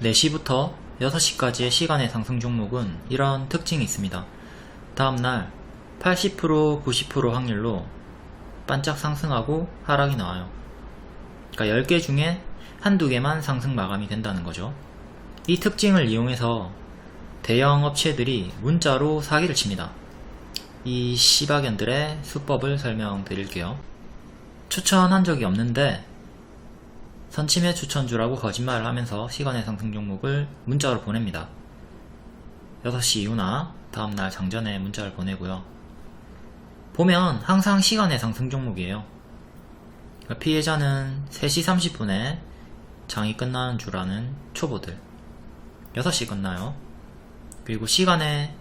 4시부터 6시까지의 시간의 상승 종목은 이런 특징이 있습니다. 다음날 80%, 90% 확률로 반짝 상승하고 하락이 나와요. 그러니까 10개 중에 한두 개만 상승 마감이 된다는 거죠. 이 특징을 이용해서 대형 업체들이 문자로 사기를 칩니다. 이 씨박연들의 수법을 설명드릴게요. 추천한 적이 없는데 선침해 추천주라고 거짓말을 하면서 시간의 상승 종목을 문자로 보냅니다. 6시 이후나 다음날 장전에 문자를 보내고요. 보면 항상 시간의 상승 종목이에요. 피해자는 3시 30분에 장이 끝나는 줄 아는 초보들, 6시 끝나요. 그리고 시간에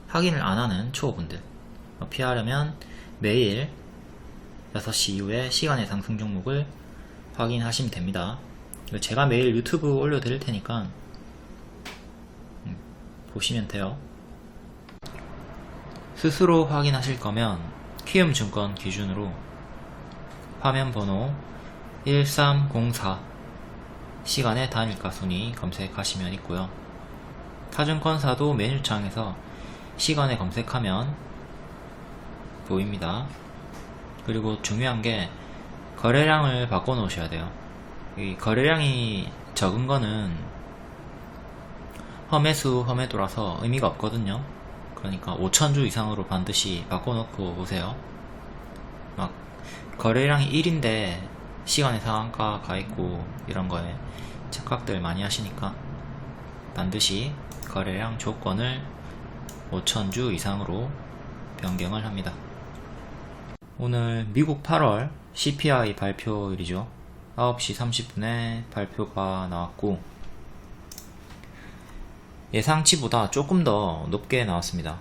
확인을 안 하는 초보분들, 피하려면 매일 6시 이후에 시간의 상승 종목을 확인하시면 됩니다. 제가 매일 유튜브 올려드릴 테니까 보시면 돼요. 스스로 확인하실 거면 키움증권 기준으로 화면 번호 1304 시간의 단일가 순위 검색하시면 있고요. 타증권사도 메뉴창에서 시간에 검색하면 보입니다. 그리고 중요한 게 거래량을 바꿔 놓으셔야 돼요. 이 거래량이 적은 거는 험해수 험해도라서 의미가 없거든요. 그러니까 5,000주 이상으로 반드시 바꿔 놓고 보세요. 막 거래량이 1인데 시간에 상한가 가있고 이런 거에 착각들 많이 하시니까 반드시 거래량 조건을 5,000주 이상으로 변경을 합니다. 오늘 미국 8월 CPI 발표일이죠. 9시 30분에 발표가 나왔고 예상치보다 조금 더 높게 나왔습니다.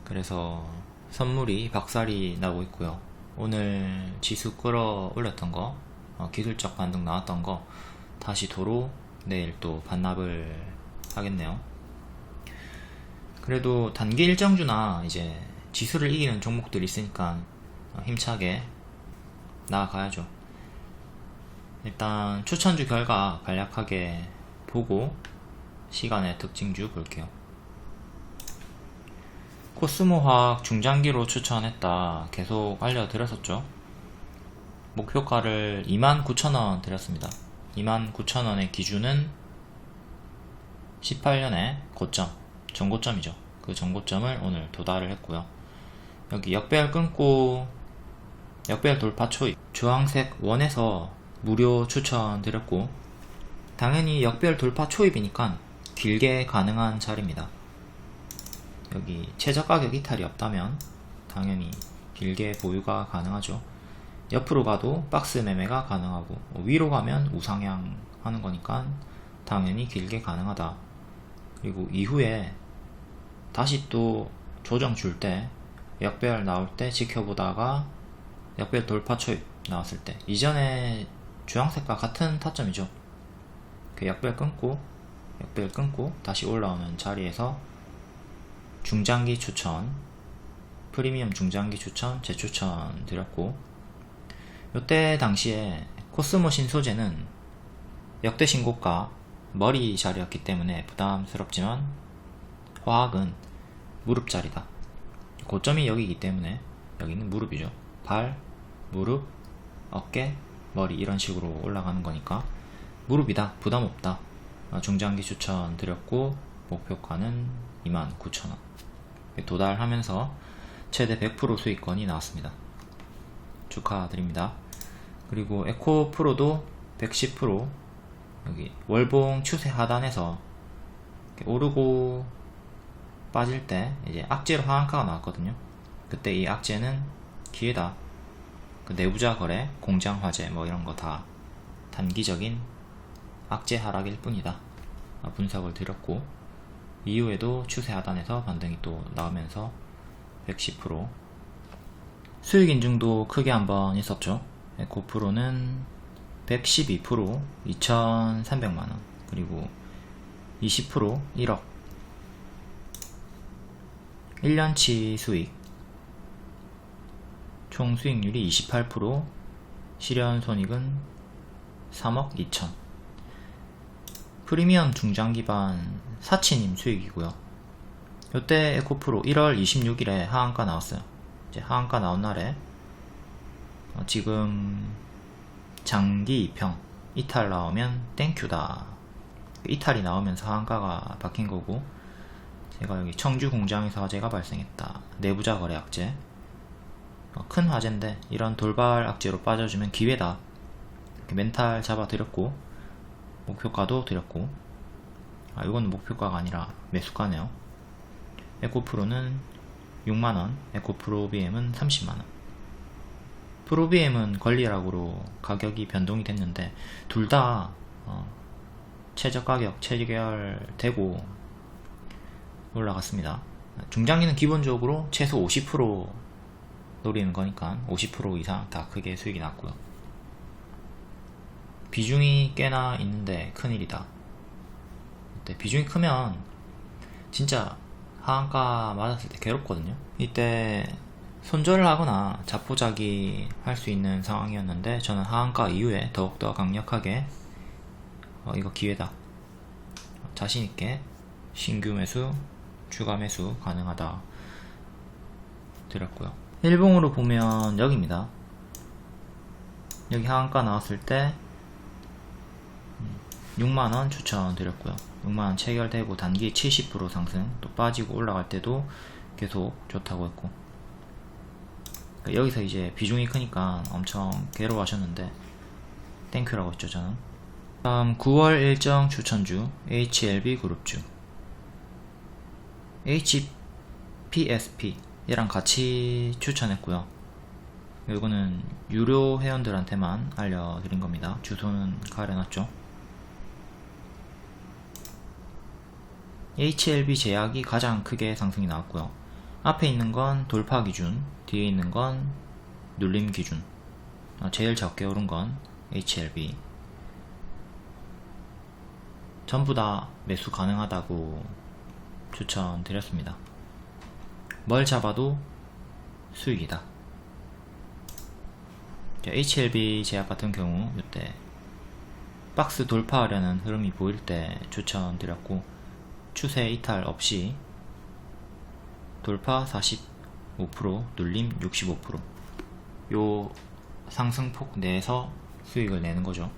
그래서 선물이 박살이 나고 있고요. 오늘 지수 끌어올렸던 거, 기술적 반등 나왔던 거 다시 도로 내일 또 반납을 하겠네요. 그래도 단기 일정주나 이제 지수를 이기는 종목들이 있으니까 힘차게 나아가야죠. 일단 추천주 결과 간략하게 보고 시간의 특징주 볼게요. 코스모화학 중장기로 추천했다 계속 알려드렸었죠. 목표가를 29,000원 드렸습니다. 29,000원의 기준은 18년의 고점, 전고점이죠. 그 전고점을 오늘 도달을 했고요. 여기 역배열 끊고 역배열 돌파 초입 주황색 원에서 무료 추천드렸고 당연히 역배열 돌파 초입이니까 길게 가능한 자리입니다. 여기 최저가격 이탈이 없다면 당연히 길게 보유가 가능하죠. 옆으로 가도 박스 매매가 가능하고 위로 가면 우상향 하는 거니까 당연히 길게 가능하다. 그리고 이후에 다시 또 조정 줄 때 역배열 나올 때 지켜보다가 역배열 돌파 초입 나왔을 때 이전에 주황색과 같은 타점이죠. 그 역배열 끊고 다시 올라오는 자리에서 중장기 추천, 프리미엄 중장기 추천, 재추천 드렸고 요때 당시에 코스모 신소재는 역대 신고가 머리 자리였기 때문에 부담스럽지만 화학은 무릎 자리다. 고점이 여기이기 때문에 여기는 무릎이죠. 발, 무릎, 어깨, 머리 이런 식으로 올라가는 거니까 무릎이다, 부담 없다. 중장기 추천 드렸고 목표가는 29,000원 도달하면서 최대 100% 수익권이 나왔습니다. 축하드립니다. 그리고 에코프로도 110% 여기 월봉 추세 하단에서 오르고 빠질 때 이제 악재로 하한가가 나왔거든요. 그때 이 악재는 기회다. 그 내부자 거래, 공장 화재 뭐 이런 거 다 단기적인 악재 하락일 뿐이다. 분석을 드렸고 이후에도 추세 하단에서 반등이 또 나오면서 110% 수익 인증도 크게 한번 있었죠. 에코프로는 112% 2,300만원 그리고 20% 1억 1년치 수익 총 수익률이 28% 실현 손익은 3억 2천 프리미엄 중장 기반 사치님 수익이고요. 요때 에코프로 1월 26일에 하한가 나왔어요. 이제 하한가 나온 날에 지금 장기 2평 이탈 나오면 땡큐다. 이탈이 나오면서 하한가가 박힌 거고, 제가 여기 청주 공장에서 화재가 발생했다. 내부자 거래 악재. 큰 화재인데 이런 돌발 악재로 빠져주면 기회다. 이렇게 멘탈 잡아 드렸고, 목표가도 드렸고, 이건 목표가가 아니라 매수가네요. 에코프로는 6만원, 에코프로 BM은 30만원. 프로비엠은 권리락으로 가격이 변동이 됐는데 둘 다 최저가격 체결되고 올라갔습니다. 중장기는 기본적으로 최소 50% 노리는 거니까 50% 이상 다 크게 수익이 났고요. 비중이 꽤나 있는데 큰일이다. 비중이 크면 진짜 하한가 맞았을 때 괴롭거든요. 이때 손절을 하거나 자포자기 할 수 있는 상황이었는데, 저는 하한가 이후에 더욱더 강력하게 이거 기회다, 자신있게 신규 매수, 추가 매수 가능하다 드렸고요. 일봉으로 보면 여기입니다. 여기 하한가 나왔을 때 6만원 추천 드렸고요. 6만원 체결되고 단기 70% 상승, 또 빠지고 올라갈 때도 계속 좋다고 했고, 여기서 이제 비중이 크니까 엄청 괴로워하셨는데 땡큐라고 했죠 저는. 다음 9월 일정 추천주 HLB 그룹주 HPSP 얘랑 같이 추천했고요. 이거는 유료 회원들한테만 알려드린 겁니다. 주소는 가려놨죠. HLB 제약이 가장 크게 상승이 나왔고요. 앞에 있는 건 돌파 기준, 뒤에 있는 건 눌림 기준. 제일 적게 오른 건 HLB. 전부 다 매수 가능하다고 추천드렸습니다. 뭘 잡아도 수익이다. HLB 제약 같은 경우 이때 박스 돌파하려는 흐름이 보일 때 추천드렸고, 추세 이탈 없이 돌파 45%, 눌림 65%. 요 상승폭 내에서 수익을 내는 거죠.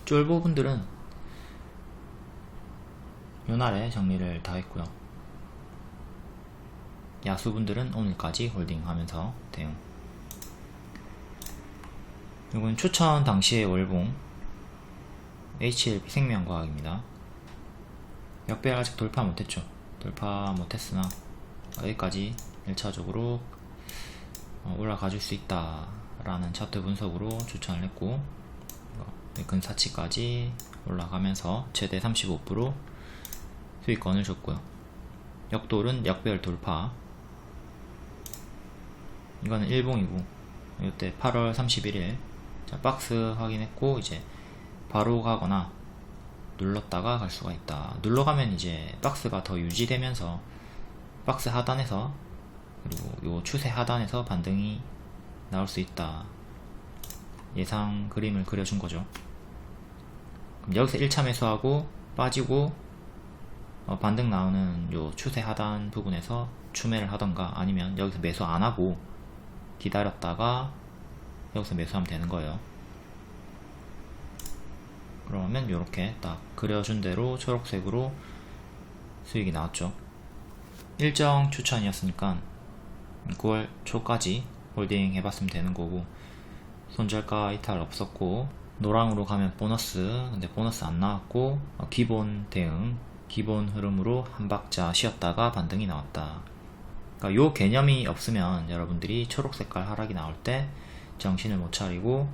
쫄보분들은 요날에 정리를 다 했고요. 야수분들은 오늘까지 홀딩하면서 대응. 이건 추천 당시의 월봉 HLB 생명과학입니다. 역배열 아직 돌파 못했죠. 돌파 못했으나 여기까지 1차적으로 올라가줄 수 있다 라는 차트 분석으로 추천을 했고, 근사치까지 올라가면서 최대 35% 수익권을 줬고요. 역돌은 역배열 돌파. 이거는 일봉이고, 이때 8월 31일 박스 확인했고, 이제 바로 가거나 눌렀다가 갈 수가 있다. 눌러가면 이제 박스가 더 유지되면서 박스 하단에서, 그리고 요 추세 하단에서 반등이 나올 수 있다. 예상 그림을 그려준 거죠. 그럼 여기서 1차 매수하고 빠지고 반등 나오는 요 추세 하단 부분에서 추매를 하던가, 아니면 여기서 매수 안하고 기다렸다가 여기서 매수하면 되는 거예요. 그러면 이렇게 딱 그려준 대로 초록색으로 수익이 나왔죠. 일정 추천이었으니까 9월 초까지 홀딩 해봤으면 되는 거고, 손절가 이탈 없었고, 노랑으로 가면 보너스, 근데 보너스 안 나왔고, 기본 대응, 기본 흐름으로 한 박자 쉬었다가 반등이 나왔다. 그러니까 요 개념이 없으면 여러분들이 초록 색깔 하락이 나올 때 정신을 못 차리고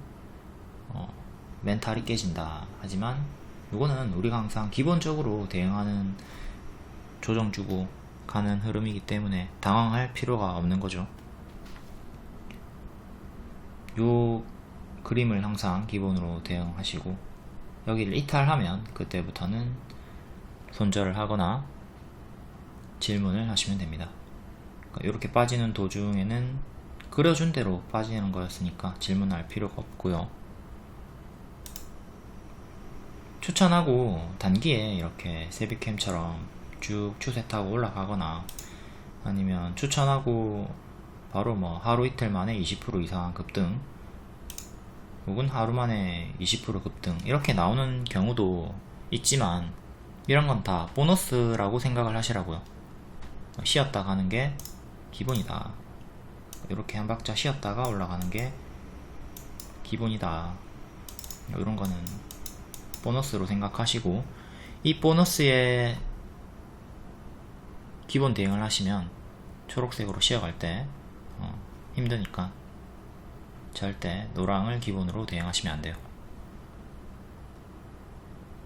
멘탈이 깨진다. 하지만 이거는 우리가 항상 기본적으로 대응하는, 조정 주고 가는 흐름이기 때문에 당황할 필요가 없는 거죠. 요 그림을 항상 기본으로 대응하시고, 여기를 이탈하면 그때부터는 손절을 하거나 질문을 하시면 됩니다. 그러니까 이렇게 빠지는 도중에는 그려준 대로 빠지는 거였으니까 질문할 필요가 없고요. 추천하고 단기에 이렇게 세비캠처럼 쭉 추세 타고 올라가거나, 아니면 추천하고 바로 뭐 하루 이틀 만에 20% 이상 급등, 혹은 하루 만에 20% 급등 이렇게 나오는 경우도 있지만, 이런 건 다 보너스라고 생각을 하시라고요. 쉬었다 가는 게 기본이다. 이렇게 한 박자 쉬었다가 올라가는 게 기본이다. 이런 거는 보너스로 생각하시고, 이 보너스에 기본 대응을 하시면 초록색으로 쉬어갈 때 힘드니까 절대 노랑을 기본으로 대응하시면 안 돼요.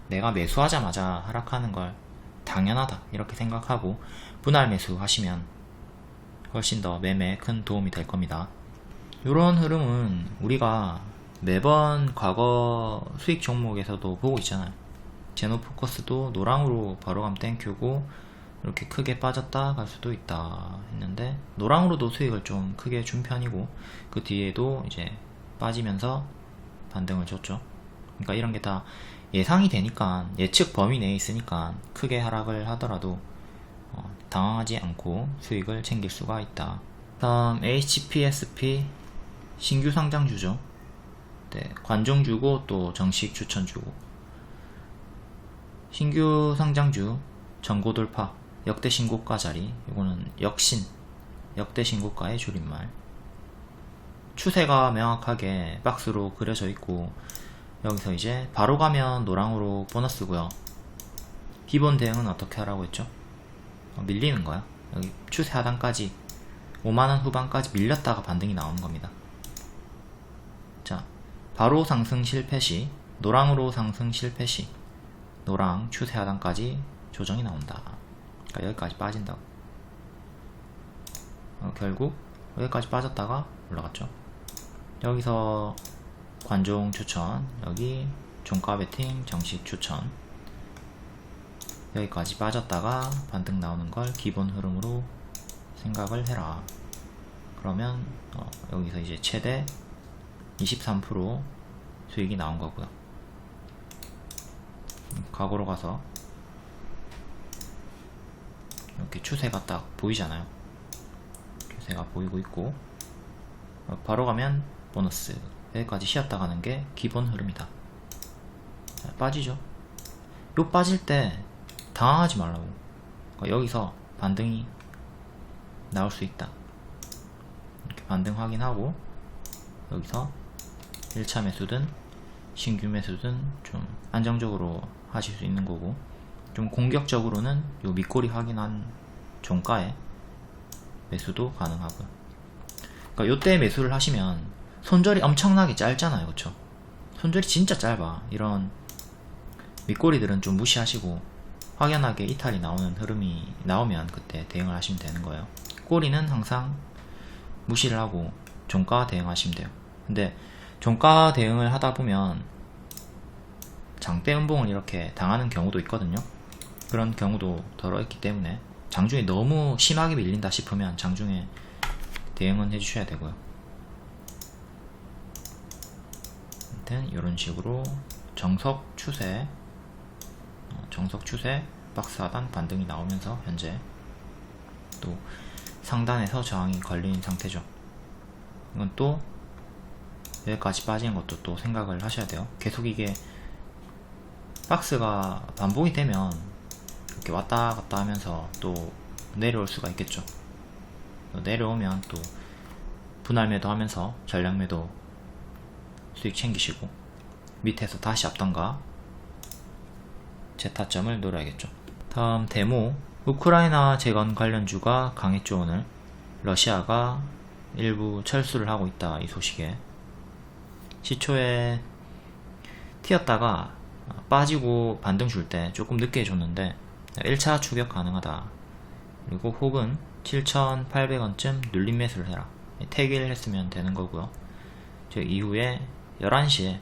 내가 매수하자마자 하락하는 걸 당연하다 이렇게 생각하고 분할 매수 하시면 훨씬 더 매매에 큰 도움이 될 겁니다. 이런 흐름은 우리가 매번 과거 수익 종목에서도 보고 있잖아요. 제노포커스도 노랑으로 바로 가면 땡큐고 이렇게 크게 빠졌다 갈 수도 있다 했는데, 노랑으로도 수익을 좀 크게 준 편이고 그 뒤에도 이제 빠지면서 반등을 줬죠. 그러니까 이런 게 다 예상이 되니까, 예측 범위 내에 있으니까 크게 하락을 하더라도 당황하지 않고 수익을 챙길 수가 있다. 다음 HPSP 신규 상장주죠. 네, 관종주고 또 정식 추천주고. 신규 상장주 전고 돌파 역대 신고가 자리, 이거는 역신 역대 신고가의 줄임말. 추세가 명확하게 박스로 그려져 있고, 여기서 이제 바로 가면 노랑으로 보너스고요. 기본 대응은 어떻게 하라고 했죠? 밀리는 거야. 여기 추세 하단까지 5만원 후반까지 밀렸다가 반등이 나오는 겁니다. 자, 바로 상승 실패 시, 노랑으로 상승 실패 시 노랑 추세 하단까지 조정이 나온다. 그러니까 여기까지 빠진다고. 결국 여기까지 빠졌다가 올라갔죠. 여기서 관종 추천, 여기 종가 베팅 정식 추천, 여기까지 빠졌다가 반등 나오는 걸 기본 흐름으로 생각을 해라. 그러면 여기서 이제 최대 23% 수익이 나온 거고요. 과거로 가서 이렇게 추세가 딱 보이잖아요. 추세가 보이고 있고, 바로 가면 보너스, 여기까지 쉬었다 가는 게 기본 흐름이다. 빠지죠. 요 빠질 때 당황하지 말라고. 여기서 반등이 나올 수 있다. 이렇게 반등 확인하고 여기서 1차 매수든 신규 매수든 좀 안정적으로 하실 수 있는 거고, 좀 공격적으로는 요 밑꼬리 확인한 종가에 매수도 가능하고요. 그러니까 요때 매수를 하시면 손절이 엄청나게 짧잖아요. 그쵸? 손절이 진짜 짧아. 이런 밑꼬리들은 좀 무시하시고 확연하게 이탈이 나오는 흐름이 나오면 그때 대응을 하시면 되는 거예요. 꼬리는 항상 무시를 하고 종가 대응하시면 돼요. 근데 종가 대응을 하다 보면 장대 음봉을 이렇게 당하는 경우도 있거든요. 그런 경우도 덜어 있기 때문에 장중에 너무 심하게 밀린다 싶으면 장중에 대응은 해주셔야 되고요. 아무튼 이런 식으로 정석 추세 박스 하단 반등이 나오면서 현재 또 상단에서 저항이 걸린 상태죠. 이건 또 여기까지 빠지는 것도 또 생각을 하셔야 돼요. 계속 이게 박스가 반복이 되면 이렇게 왔다 갔다 하면서 또 내려올 수가 있겠죠. 내려오면 또 분할 매도 하면서 전량 매도 수익 챙기시고, 밑에서 다시 앞단가 재타점을 노려야겠죠. 다음 데모, 우크라이나 재건 관련주가 강했죠. 오늘 러시아가 일부 철수를 하고 있다, 이 소식에. 시초에 튀었다가 빠지고 반등 줄 때 조금 늦게 줬는데 1차 추격 가능하다. 그리고 혹은 7,800원쯤 눌림 매수를 해라. 태기를 했으면 되는 거고요. 저 이후에 11시에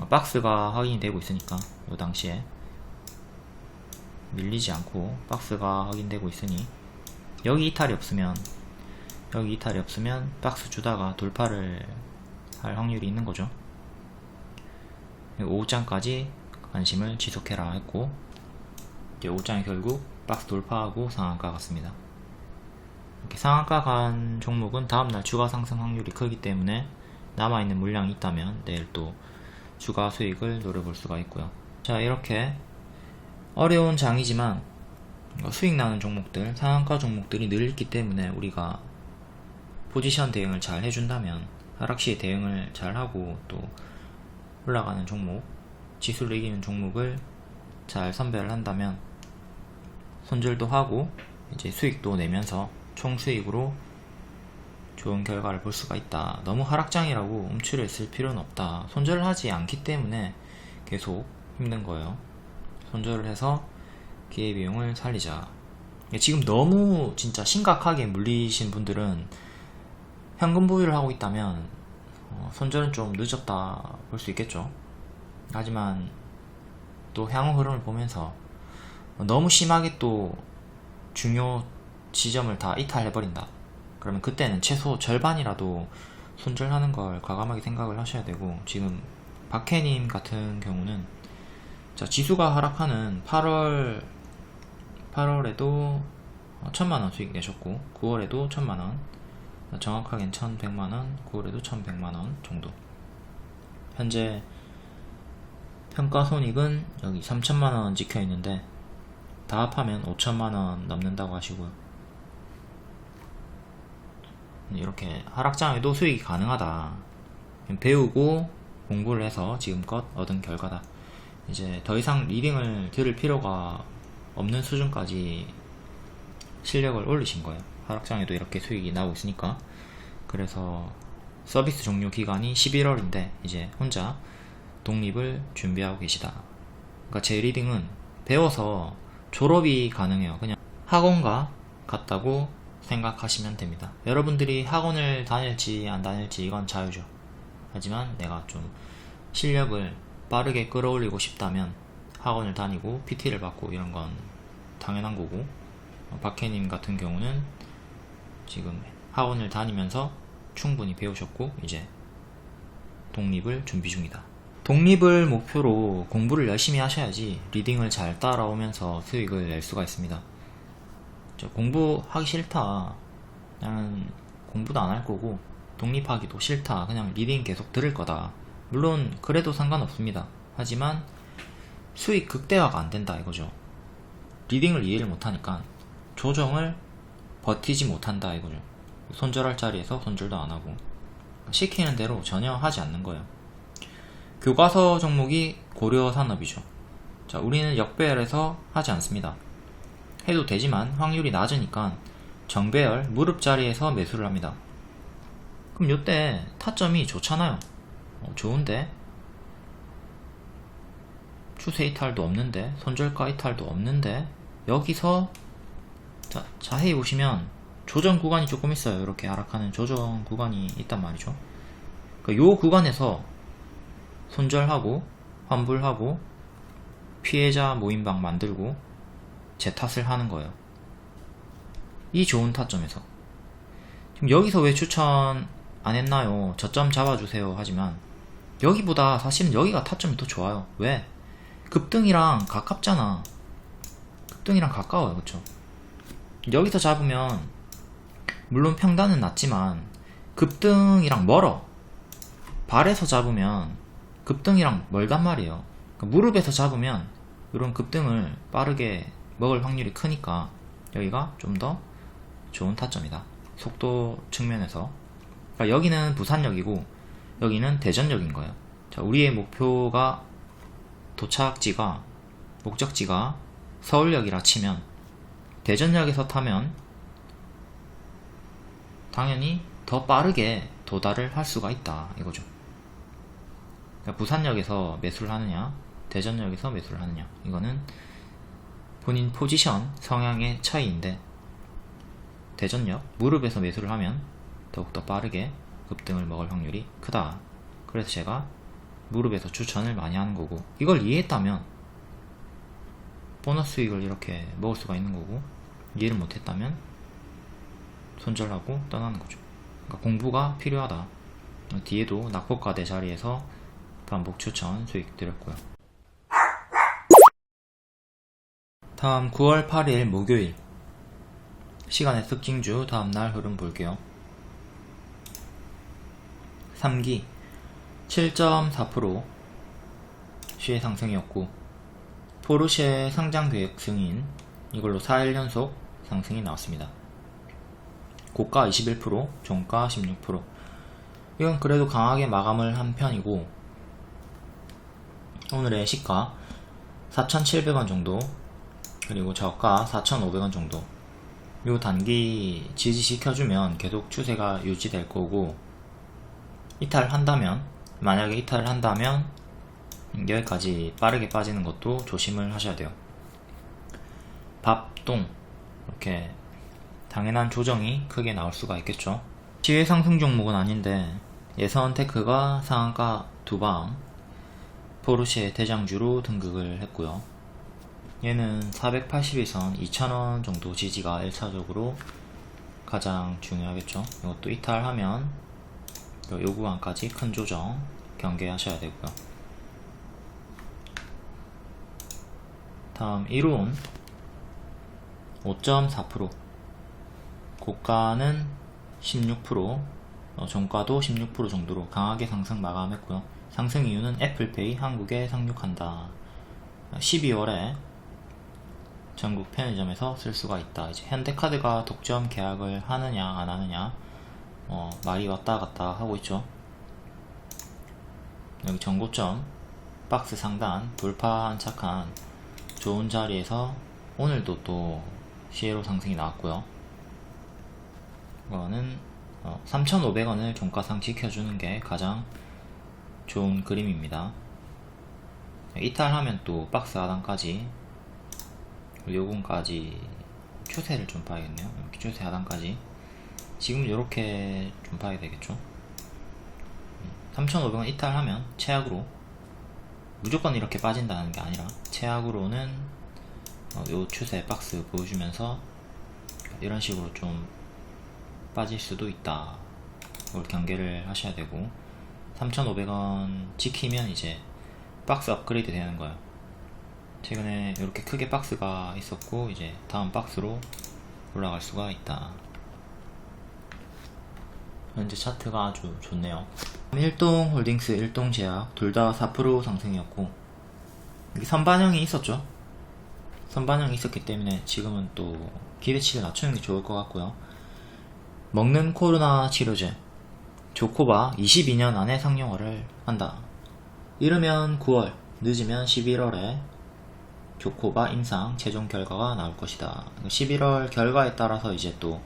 박스가 확인이 되고 있으니까 이 당시에 밀리지 않고 박스가 확인되고 있으니 여기 이탈이 없으면 박스 주다가 돌파를 할 확률이 있는 거죠. 오후장까지 관심을 지속해라 했고, 이제 5장이 결국 박스 돌파하고 상한가 갔습니다. 이렇게 상한가 간 종목은 다음날 주가 상승 확률이 크기 때문에 남아있는 물량이 있다면 내일 또 주가 수익을 노려볼 수가 있고요. 자, 이렇게 어려운 장이지만 수익 나는 종목들, 상한가 종목들이 늘 있기 때문에 우리가 포지션 대응을 잘 해준다면, 하락시에 대응을 잘하고 또 올라가는 종목, 지수를 이기는 종목을 잘 선별을 한다면 손절도 하고 이제 수익도 내면서 총 수익으로 좋은 결과를 볼 수가 있다. 너무 하락장이라고 움츠려 있을 필요는 없다. 손절을 하지 않기 때문에 계속 힘든 거예요. 손절을 해서 기회비용을 살리자. 지금 너무 진짜 심각하게 물리신 분들은 현금 보유를 하고 있다면 손절은 좀 늦었다 볼 수 있겠죠. 하지만 또 향후 흐름을 보면서 너무 심하게 또 중요 지점을 다 이탈해버린다. 그러면 그때는 최소 절반이라도 손절하는 걸 과감하게 생각을 하셔야 되고, 지금 박해님 같은 경우는 자, 지수가 하락하는 8월에도 1000만원 수익 내셨고 9월에도 1000만원, 정확하게는 1100만원, 9월에도 1100만원 정도. 현재 평가손익은 여기 3000만원 찍혀있는데 다 합하면 5000만원 넘는다고 하시고요. 이렇게 하락장에도 수익이 가능하다. 배우고 공부를 해서 지금껏 얻은 결과다. 이제 더 이상 리딩을 들을 필요가 없는 수준까지 실력을 올리신 거예요. 하락장에도 이렇게 수익이 나오고 있으니까. 그래서 서비스 종료 기간이 11월인데 이제 혼자 독립을 준비하고 계시다. 그러니까 제 리딩은 배워서 졸업이 가능해요. 그냥 학원가 같다고 생각하시면 됩니다. 여러분들이 학원을 다닐지 안 다닐지 이건 자유죠. 하지만 내가 좀 실력을 빠르게 끌어올리고 싶다면 학원을 다니고 PT를 받고 이런 건 당연한 거고, 박혜님 같은 경우는 지금 학원을 다니면서 충분히 배우셨고 이제 독립을 준비 중이다. 독립을 목표로 공부를 열심히 하셔야지 리딩을 잘 따라오면서 수익을 낼 수가 있습니다. 공부하기 싫다, 나는 공부도 안 할 거고 독립하기도 싫다, 그냥 리딩 계속 들을 거다, 물론 그래도 상관없습니다. 하지만 수익 극대화가 안 된다 이거죠. 리딩을 이해를 못하니까 조정을 버티지 못한다 이거죠. 손절할 자리에서 손절도 안 하고 시키는 대로 전혀 하지 않는 거예요. 교과서 종목이 고려산업이죠. 자, 우리는 역배열해서 하지 않습니다. 해도 되지만 확률이 낮으니까 정배열 무릎 자리에서 매수를 합니다. 그럼 요때 타점이 좋잖아요. 좋은데 추세 이탈도 없는데 손절가 이탈도 없는데 여기서 자, 자세히 보시면 조정 구간이 조금 있어요. 이렇게 하락하는 조정 구간이 있단 말이죠. 그러니까 요 구간에서 손절하고 환불하고 피해자 모임방 만들고 재탓을 하는 거예요. 이 좋은 타점에서. 지금 여기서 왜 추천 안 했나요? 저점 잡아주세요 하지만 여기보다 사실은 여기가 타점이 더 좋아요. 왜? 급등이랑 가깝잖아. 급등이랑 가까워요. 그쵸? 여기서 잡으면 물론 평단은 낮지만 급등이랑 멀어. 발에서 잡으면 급등이랑 멀단 말이에요. 그러니까 무릎에서 잡으면 이런 급등을 빠르게 먹을 확률이 크니까 여기가 좀 더 좋은 타점이다. 속도 측면에서. 그러니까 여기는 부산역이고 여기는 대전역인 거예요. 자, 우리의 목표가 도착지가 목적지가 서울역이라 치면 대전역에서 타면 당연히 더 빠르게 도달을 할 수가 있다 이거죠. 그러니까 부산역에서 매수를 하느냐 대전역에서 매수를 하느냐, 이거는 본인 포지션 성향의 차이인데 대전역 무릎에서 매수를 하면 더욱더 빠르게 급등을 먹을 확률이 크다. 그래서 제가 무릎에서 추천을 많이 하는 거고, 이걸 이해했다면 보너스 수익을 이렇게 먹을 수가 있는 거고, 이해를 못했다면 손절하고 떠나는 거죠. 그러니까 공부가 필요하다. 뒤에도 낙폭과대 자리에서 반복 추천 수익 드렸고요. 다음 9월 8일 목요일 시간의 특징주 다음날 흐름 볼게요. 3기 7.4% 시의 상승이었고, 포르쉐 상장계획 승인 이걸로 4일 연속 상승이 나왔습니다. 고가 21%, 종가 16%. 이건 그래도 강하게 마감을 한 편이고, 오늘의 시가 4,700원 정도, 그리고 저가 4,500원 정도. 요 단기 지지시켜주면 계속 추세가 유지될 거고, 만약에 이탈을 한다면 여기까지 빠르게 빠지는 것도 조심을 하셔야 돼요. 밥동 이렇게 당연한 조정이 크게 나올 수가 있겠죠. 시외 상승 종목은 아닌데 예선테크가 상한가 두방 포르쉐 대장주로 등극을 했고요. 얘는 481선 2,000원 정도 지지가 1차적으로 가장 중요하겠죠. 이것도 이탈하면 요 구간까지 큰 조정 경계하셔야 되고요. 다음 1운 5.4%, 고가는 16%, 종가도 16% 정도로 강하게 상승 마감했고요. 상승 이유는 애플페이 한국에 상륙한다. 12월에 전국 편의점에서 쓸 수가 있다. 이제 현대카드가 독점 계약을 하느냐 안 하느냐 말이 왔다 갔다 하고 있죠. 여기 전고점 박스 상단 돌파 안착한 좋은 자리에서 오늘도 또 시에로 상승이 나왔고요. 이거는 3,500원을 종가상 지켜주는 게 가장 좋은 그림입니다. 이탈하면 또 박스 하단까지, 요금까지 추세를 좀 봐야겠네요. 이렇게 추세 하단까지 지금 이렇게 좀 봐야 되겠죠. 3,500원 이탈하면 최악으로, 무조건 이렇게 빠진다는 게 아니라 최악으로는 요 추세 박스 보여주면서 이런 식으로 좀 빠질 수도 있다. 그걸 경계를 하셔야 되고, 3,500원 지키면 이제 박스 업그레이드 되는 거예요. 최근에 이렇게 크게 박스가 있었고 이제 다음 박스로 올라갈 수가 있다. 현재 차트가 아주 좋네요. 일동홀딩스, 일동제약 둘 다 4% 상승이었고, 여기 선반영이 있었죠. 선반영이 있었기 때문에 지금은 또 기대치를 낮추는 게 좋을 것 같고요. 먹는 코로나 치료제 조코바 22년 안에 상용화를 한다. 이르면 9월, 늦으면 11월에 조코바 임상 최종 결과가 나올 것이다. 11월 결과에 따라서 이제 또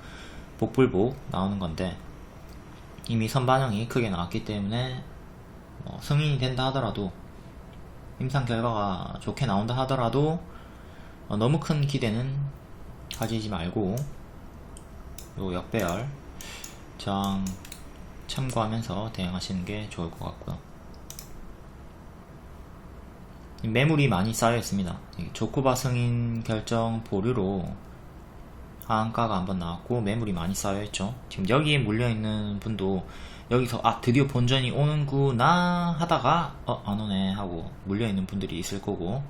복불복 나오는 건데, 이미 선반영이 크게 나왔기 때문에 승인이 된다 하더라도, 임상 결과가 좋게 나온다 하더라도 너무 큰 기대는 가지지 말고 요 역배열 저항 참고하면서 대응하시는 게 좋을 것 같고요. 매물이 많이 쌓여 있습니다. 조코바 승인 결정 보류로 하한가가 한번 나왔고 매물이 많이 쌓여 있죠. 지금 여기에 물려 있는 분도 여기서 드디어 본전이 오는구나 하다가 안 오네 하고 물려 있는 분들이 있을 거고,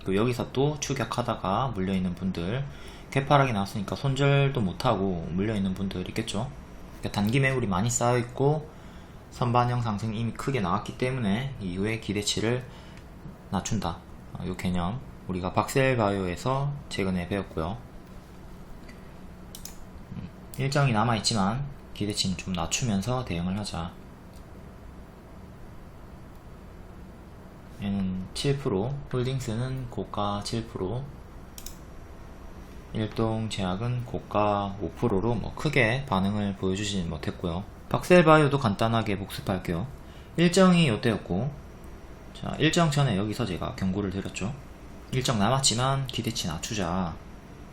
또 여기서 또 추격하다가 물려 있는 분들, 개파락이 나왔으니까 손절도 못하고 물려 있는 분들 있겠죠. 그러니까 단기 매물이 많이 쌓여 있고 선반영 상승이 이미 크게 나왔기 때문에 이후에 기대치를 낮춘다. 이 개념 우리가 박셀바이오에서 최근에 배웠고요. 일정이 남아있지만 기대치는 좀 낮추면서 대응을 하자. 얘는 7%, 홀딩스는 고가 7%, 일동제약은 고가 5%로 크게 반응을 보여주지는 못했고요. 박셀바이오도 간단하게 복습할게요. 일정이 요때였고, 자, 일정 전에 여기서 제가 경고를 드렸죠. 일정 남았지만 기대치 낮추자.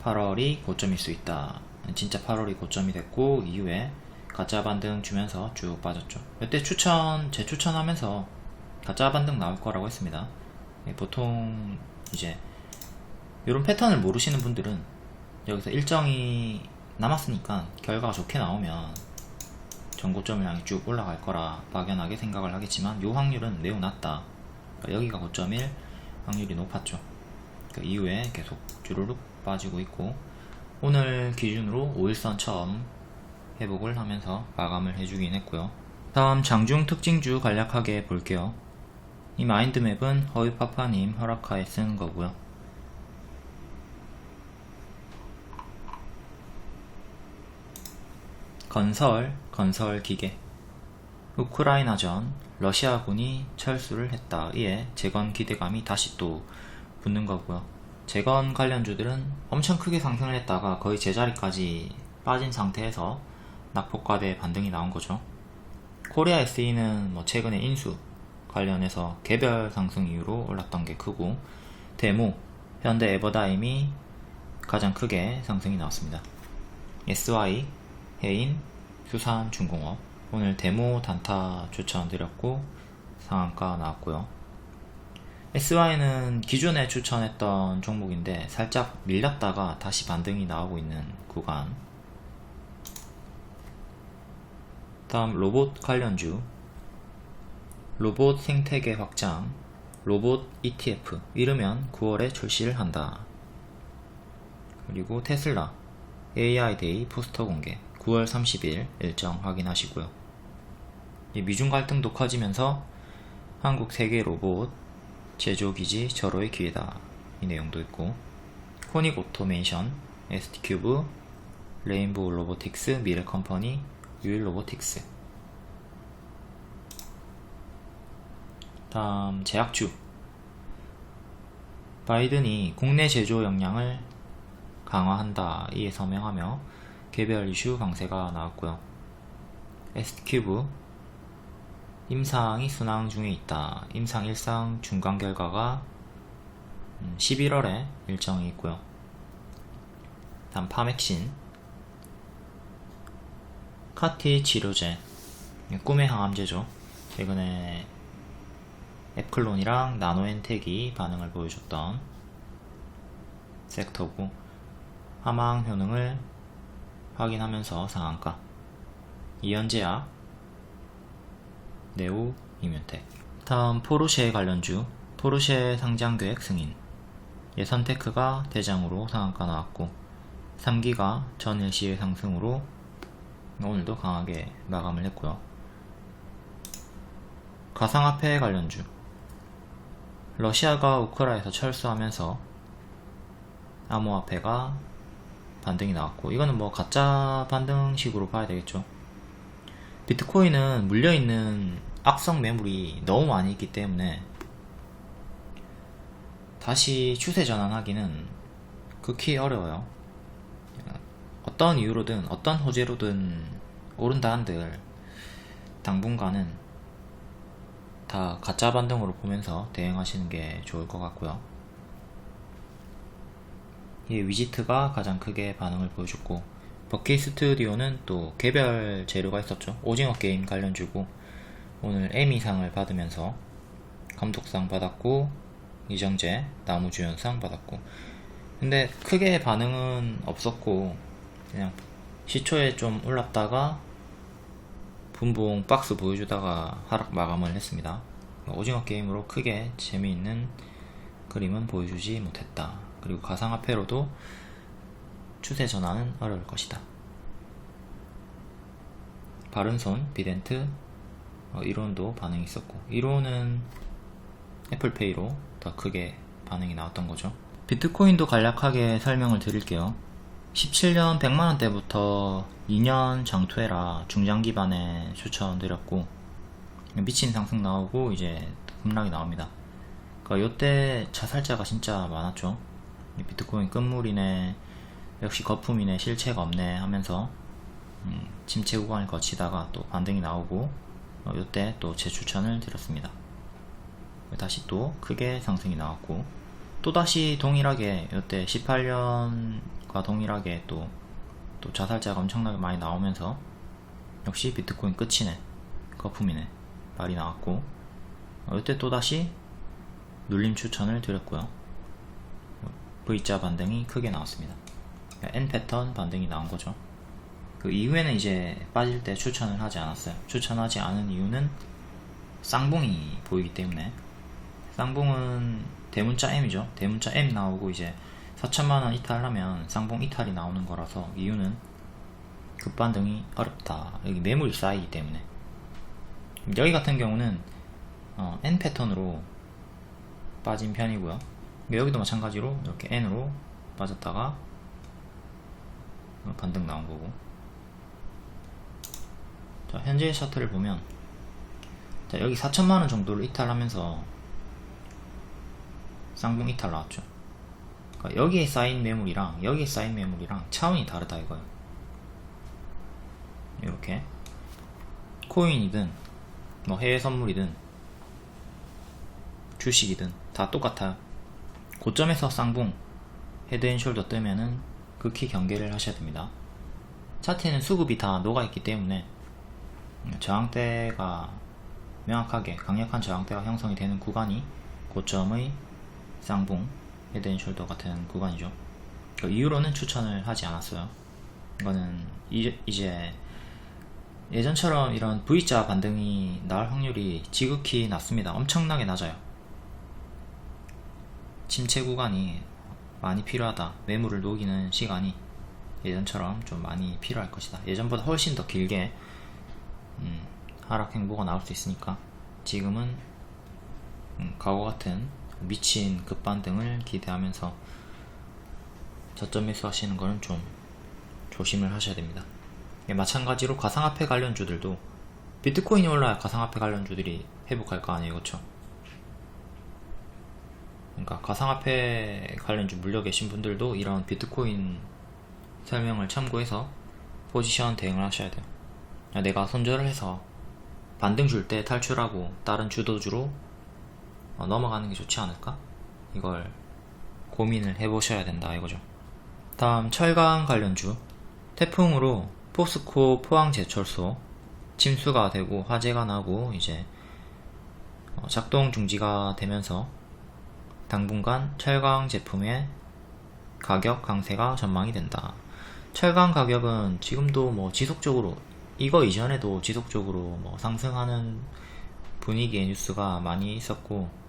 8월이 고점일 수 있다. 진짜 8월이 고점이 됐고 이후에 가짜 반등 주면서 쭉 빠졌죠. 이때 재추천하면서 가짜 반등 나올 거라고 했습니다. 보통 이제 이런 패턴을 모르시는 분들은 여기서 일정이 남았으니까 결과가 좋게 나오면 전고점을 향해 쭉 올라갈 거라 막연하게 생각을 하겠지만 이 확률은 매우 낮다. 그러니까 여기가 고점일 확률이 높았죠. 그 이후에 계속 주르륵 빠지고 있고, 오늘 기준으로 5일선 처음 회복을 하면서 마감을 해주긴 했고요. 다음 장중 특징주 간략하게 볼게요. 이 마인드맵은 허위파파님 허락하에 쓰는 거고요. 건설 기계. 우크라이나전 러시아군이 철수를 했다. 이에 재건 기대감이 다시 또 붙는 거고요. 재건 관련주들은 엄청 크게 상승을 했다가 거의 제자리까지 빠진 상태에서 낙폭과대 반등이 나온 거죠. 코리아 SE는 뭐 최근에 인수 관련해서 개별 상승 이후로 올랐던 게 크고, 대모, 현대 에버다임이 가장 크게 상승이 나왔습니다. SY, 해인, 수산중공업, 오늘 데모 단타 추천드렸고 상한가 나왔고요. SY는 기존에 추천했던 종목인데 살짝 밀렸다가 다시 반등이 나오고 있는 구간. 다음 로봇 관련주. 로봇 생태계 확장, 로봇 ETF 이르면 9월에 출시를 한다. 그리고 테슬라 AI 데이 포스터 공개 9월 30일 일정 확인하시고요. 미중 갈등도 커지면서 한국 세계 로봇 제조기지 절호의 기회다, 이 내용도 있고, 코닉 오토메이션, ST큐브, 레인보우 로보틱스, 미래컴퍼니, 유일 로보틱스. 다음 제약주. 바이든이 국내 제조 역량을 강화한다, 이에 서명하며 개별 이슈 강세가 나왔고요. ST큐브 임상이 순항 중에 있다. 임상 1상 중간 결과가 11월에 일정이 있고요. 다음 파맥신. 카티 치료제, 꿈의 항암제죠. 최근에 앱클론이랑 나노엔텍이 반응을 보여줬던 섹터고, 하망 효능을 확인하면서 상한가. 이연제약, 네오 이뮤텍. 다음 포르쉐 관련주. 포르쉐 상장계획 승인. 예선테크가 대장으로 상한가 나왔고, 3기가 전일시의 상승으로 오늘도 강하게 마감을 했고요. 가상화폐 관련주. 러시아가 우크라이나에서 철수하면서 암호화폐가 반등이 나왔고, 이거는 뭐 가짜 반등식으로 봐야 되겠죠. 비트코인은 물려있는 악성 매물이 너무 많이 있기 때문에 다시 추세 전환하기는 극히 어려워요. 어떤 이유로든 어떤 호재로든 오른다 한들 당분간은 다 가짜 반등으로 보면서 대응하시는 게 좋을 것 같고요. 이 위지트가 가장 크게 반응을 보여줬고, 버킷 스튜디오는 또 개별 재료가 있었죠. 오징어 게임 관련주고 오늘 에미상을 받으면서 감독상 받았고, 이정재 나무주연상 받았고, 근데 크게 반응은 없었고 그냥 시초에 좀 올랐다가 분봉 박스 보여주다가 하락 마감을 했습니다. 오징어 게임으로 크게 재미있는 그림은 보여주지 못했다. 그리고 가상화폐로도 추세 전환은 어려울 것이다. 바른손, 비덴트, 이론도 반응이 있었고, 이론은 애플페이로 더 크게 반응이 나왔던 거죠. 비트코인도 간략하게 설명을 드릴게요. 17년 100만원대부터 2년 장투해라 중장기반에 추천드렸고, 미친 상승 나오고 이제 급락이 나옵니다. 그러니까 요때 자살자가 진짜 많았죠. 비트코인 끝물이네, 역시 거품이네, 실체가 없네 하면서 침체 구간을 거치다가 또 반등이 나오고, 요때 또 재추천을 드렸습니다. 다시 또 크게 상승이 나왔고, 또다시 동일하게 요때 18년과 동일하게 또 자살자가 엄청나게 많이 나오면서 역시 비트코인 끝이네, 거품이네 말이 나왔고, 요때 또다시 눌림 추천을 드렸고요. V자 반등이 크게 나왔습니다. N 패턴 반등이 나온 거죠. 그 이후에는 이제 빠질 때 추천을 하지 않았어요. 추천하지 않은 이유는 쌍봉이 보이기 때문에. 쌍봉은 대문자 M이죠. 대문자 M 나오고 이제 4천만원 이탈하면 쌍봉 이탈이 나오는 거라서 이유는 급반등이 어렵다. 여기 매물이 쌓이기 때문에. 여기 같은 경우는 N 패턴으로 빠진 편이고요. 여기도 마찬가지로 이렇게 N으로 빠졌다가 반등 나온 거고. 자, 현재 차트를 보면, 자, 여기 4천만원 정도를 이탈하면서 쌍봉 이탈 나왔죠. 그러니까 여기에 쌓인 매물이랑 여기에 쌓인 매물이랑 차원이 다르다 이거예요. 이렇게 코인이든 뭐 해외 선물이든 주식이든 다 똑같아요. 고점에서 쌍봉 헤드앤숄더 뜨면은 극히 경계를 하셔야 됩니다. 차트에는 수급이 다 녹아있기 때문에 저항대가 명확하게 강력한 저항대가 형성이 되는 구간이 고점의 쌍봉 헤드앤숄더 같은 구간이죠. 그 이후로는 추천을 하지 않았어요. 이거는 이제 예전처럼 이런 V자 반등이 나올 확률이 지극히 낮습니다. 엄청나게 낮아요. 침체 구간이 많이 필요하다. 매물을 녹이는 시간이 예전처럼 좀 많이 필요할 것이다. 예전보다 훨씬 더 길게 하락 행보가 나올 수 있으니까 지금은 과거 같은 미친 급반등을 기대하면서 저점 매수 하시는 거는 좀 조심을 하셔야 됩니다. 마찬가지로 가상화폐 관련주들도 비트코인이 올라야 가상화폐 관련주들이 회복할 거 아니에요, 그렇죠? 그러니까 가상화폐 관련주 물려 계신 분들도 이런 비트코인 설명을 참고해서 포지션 대응을 하셔야 돼요. 내가 손절을 해서 반등 줄 때 탈출하고 다른 주도주로 넘어가는 게 좋지 않을까? 이걸 고민을 해보셔야 된다 이거죠. 다음 철강 관련주. 태풍으로 포스코 포항제철소 침수가 되고 화재가 나고 이제 작동 중지가 되면서 당분간 철강 제품의 가격 강세가 전망이 된다. 철강 가격은 지금도 뭐 지속적으로, 이거 이전에도 지속적으로 뭐 상승하는 분위기의 뉴스가 많이 있었고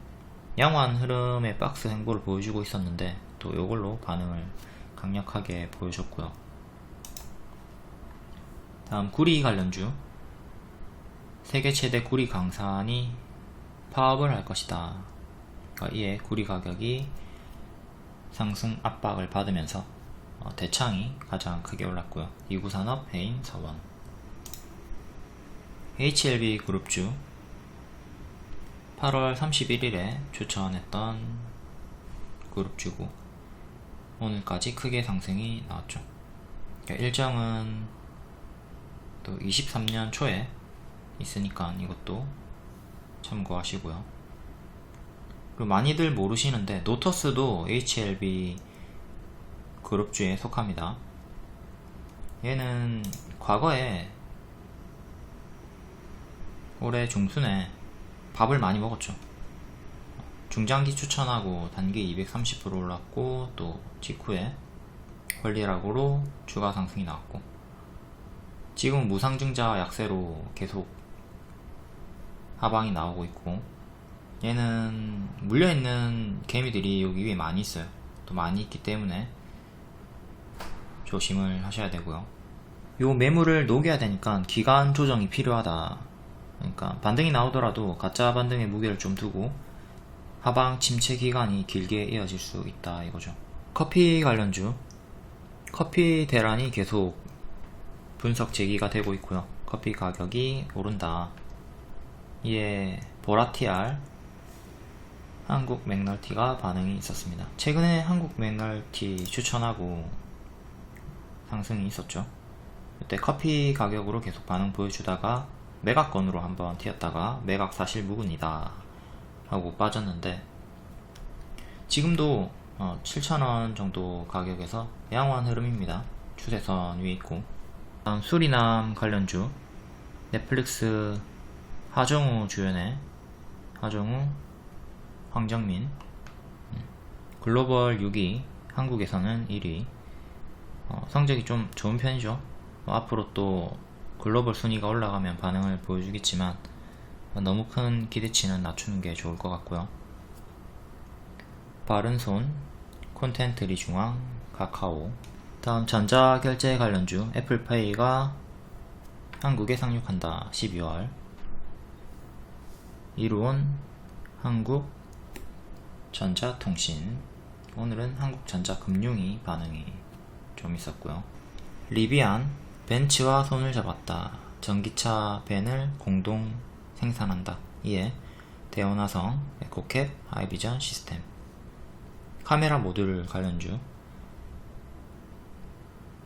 양호한 흐름의 박스 행보를 보여주고 있었는데 또 이걸로 반응을 강력하게 보여줬고요. 다음 구리 관련주. 세계 최대 구리 강산이 파업을 할 것이다. 이에 구리 가격이 상승 압박을 받으면서 대창이 가장 크게 올랐고요. 이구산업, 해인, 서원. HLB 그룹주. 8월 31일에 추천했던 그룹주고 오늘까지 크게 상승이 나왔죠. 일정은 또 23년 초에 있으니까 이것도 참고하시고요. 그리고 많이들 모르시는데 노터스도 HLB 그룹주에 속합니다. 얘는 과거에 올해 중순에 밥을 많이 먹었죠. 중장기 추천하고 단기 230% 올랐고 또 직후에 권리락으로 주가 상승이 나왔고 지금 무상증자 약세로 계속 하방이 나오고 있고 얘는 물려있는 개미들이 여기 위에 많이 있어요. 또 많이 있기 때문에 조심을 하셔야 되고요. 요 매물을 녹여야 되니까 기간 조정이 필요하다. 그러니까 반등이 나오더라도 가짜 반등의 무게를 좀 두고 하방 침체 기간이 길게 이어질 수 있다 이거죠. 커피 관련주. 커피 대란이 계속 분석 제기가 되고 있고요. 커피 가격이 오른다. 이에 보라티알, 한국 맥널티가 반응이 있었습니다. 최근에 한국 맥널티 추천하고 상승이 있었죠. 그때 커피 가격으로 계속 반응 보여주다가 매각권으로 한번 튀었다가 매각 사실 무근이다 하고 빠졌는데 지금도 7,000원 정도 가격에서 양호한 흐름입니다. 추세선 위에 있고. 다음 수리남 관련주. 넷플릭스 하정우 주연의 하정우, 황정민. 글로벌 6위, 한국에서는 1위. 성적이 좀 좋은 편이죠. 앞으로 또 글로벌 순위가 올라가면 반응을 보여주겠지만 너무 큰 기대치는 낮추는 게 좋을 것 같고요. 바른손, 콘텐트리 중앙, 카카오. 다음 전자결제 관련주 애플페이가 한국에 상륙한다. 12월. 이루온 한국전자통신. 오늘은 한국전자금융이 반응이 좀 있었고요. 리비안 벤츠와 손을 잡았다. 전기차 벤을 공동 생산한다. 이에 대원화성, 에코캡, 하이비전 시스템. 카메라 모듈 관련주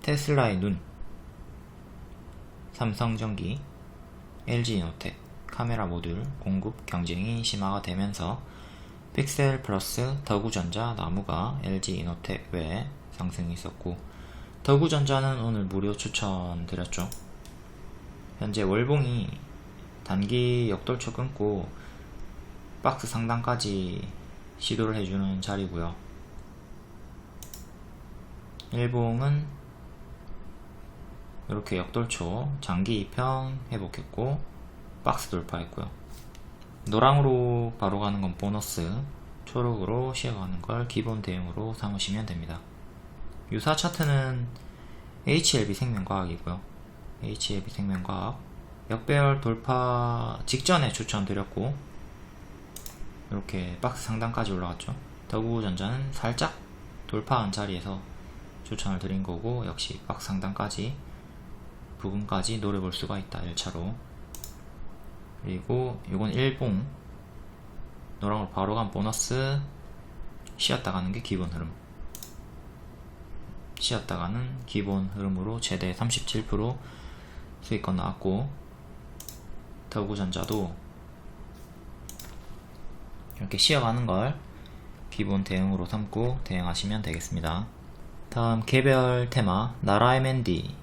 테슬라의 눈, 삼성전기, LG이노텍 카메라 모듈 공급 경쟁이 심화가 되면서 픽셀 플러스, 더구전자, 나무가 LG이노텍 외에 상승이 있었고, 더구전자는 오늘 무료 추천 드렸죠. 현재 월봉이 단기 역돌초 끊고 박스 상단까지 시도를 해주는 자리고요. 일봉은 이렇게 역돌초 장기 2평 회복했고 박스 돌파했고요. 노랑으로 바로 가는 건 보너스, 초록으로 쉬어가는 걸 기본 대응으로 삼으시면 됩니다. 유사 차트는 HLB 생명과학이고요. HLB 생명과학 역배열 돌파 직전에 추천드렸고 이렇게 박스 상단까지 올라갔죠. 더구전자는 살짝 돌파한 자리에서 추천을 드린 거고, 역시 박스 상단까지 부분까지 노려볼 수가 있다. 1차로. 그리고 이건 일봉 노랑으로 바로 간 보너스, 쉬었다 가는 게 기본 흐름. 쉬었다 가는 기본 흐름으로 최대 37% 수익권 나왔고, 더구전자도 이렇게 쉬어가는 걸 기본 대응으로 삼고 대응하시면 되겠습니다. 다음 개별 테마 나라 M&D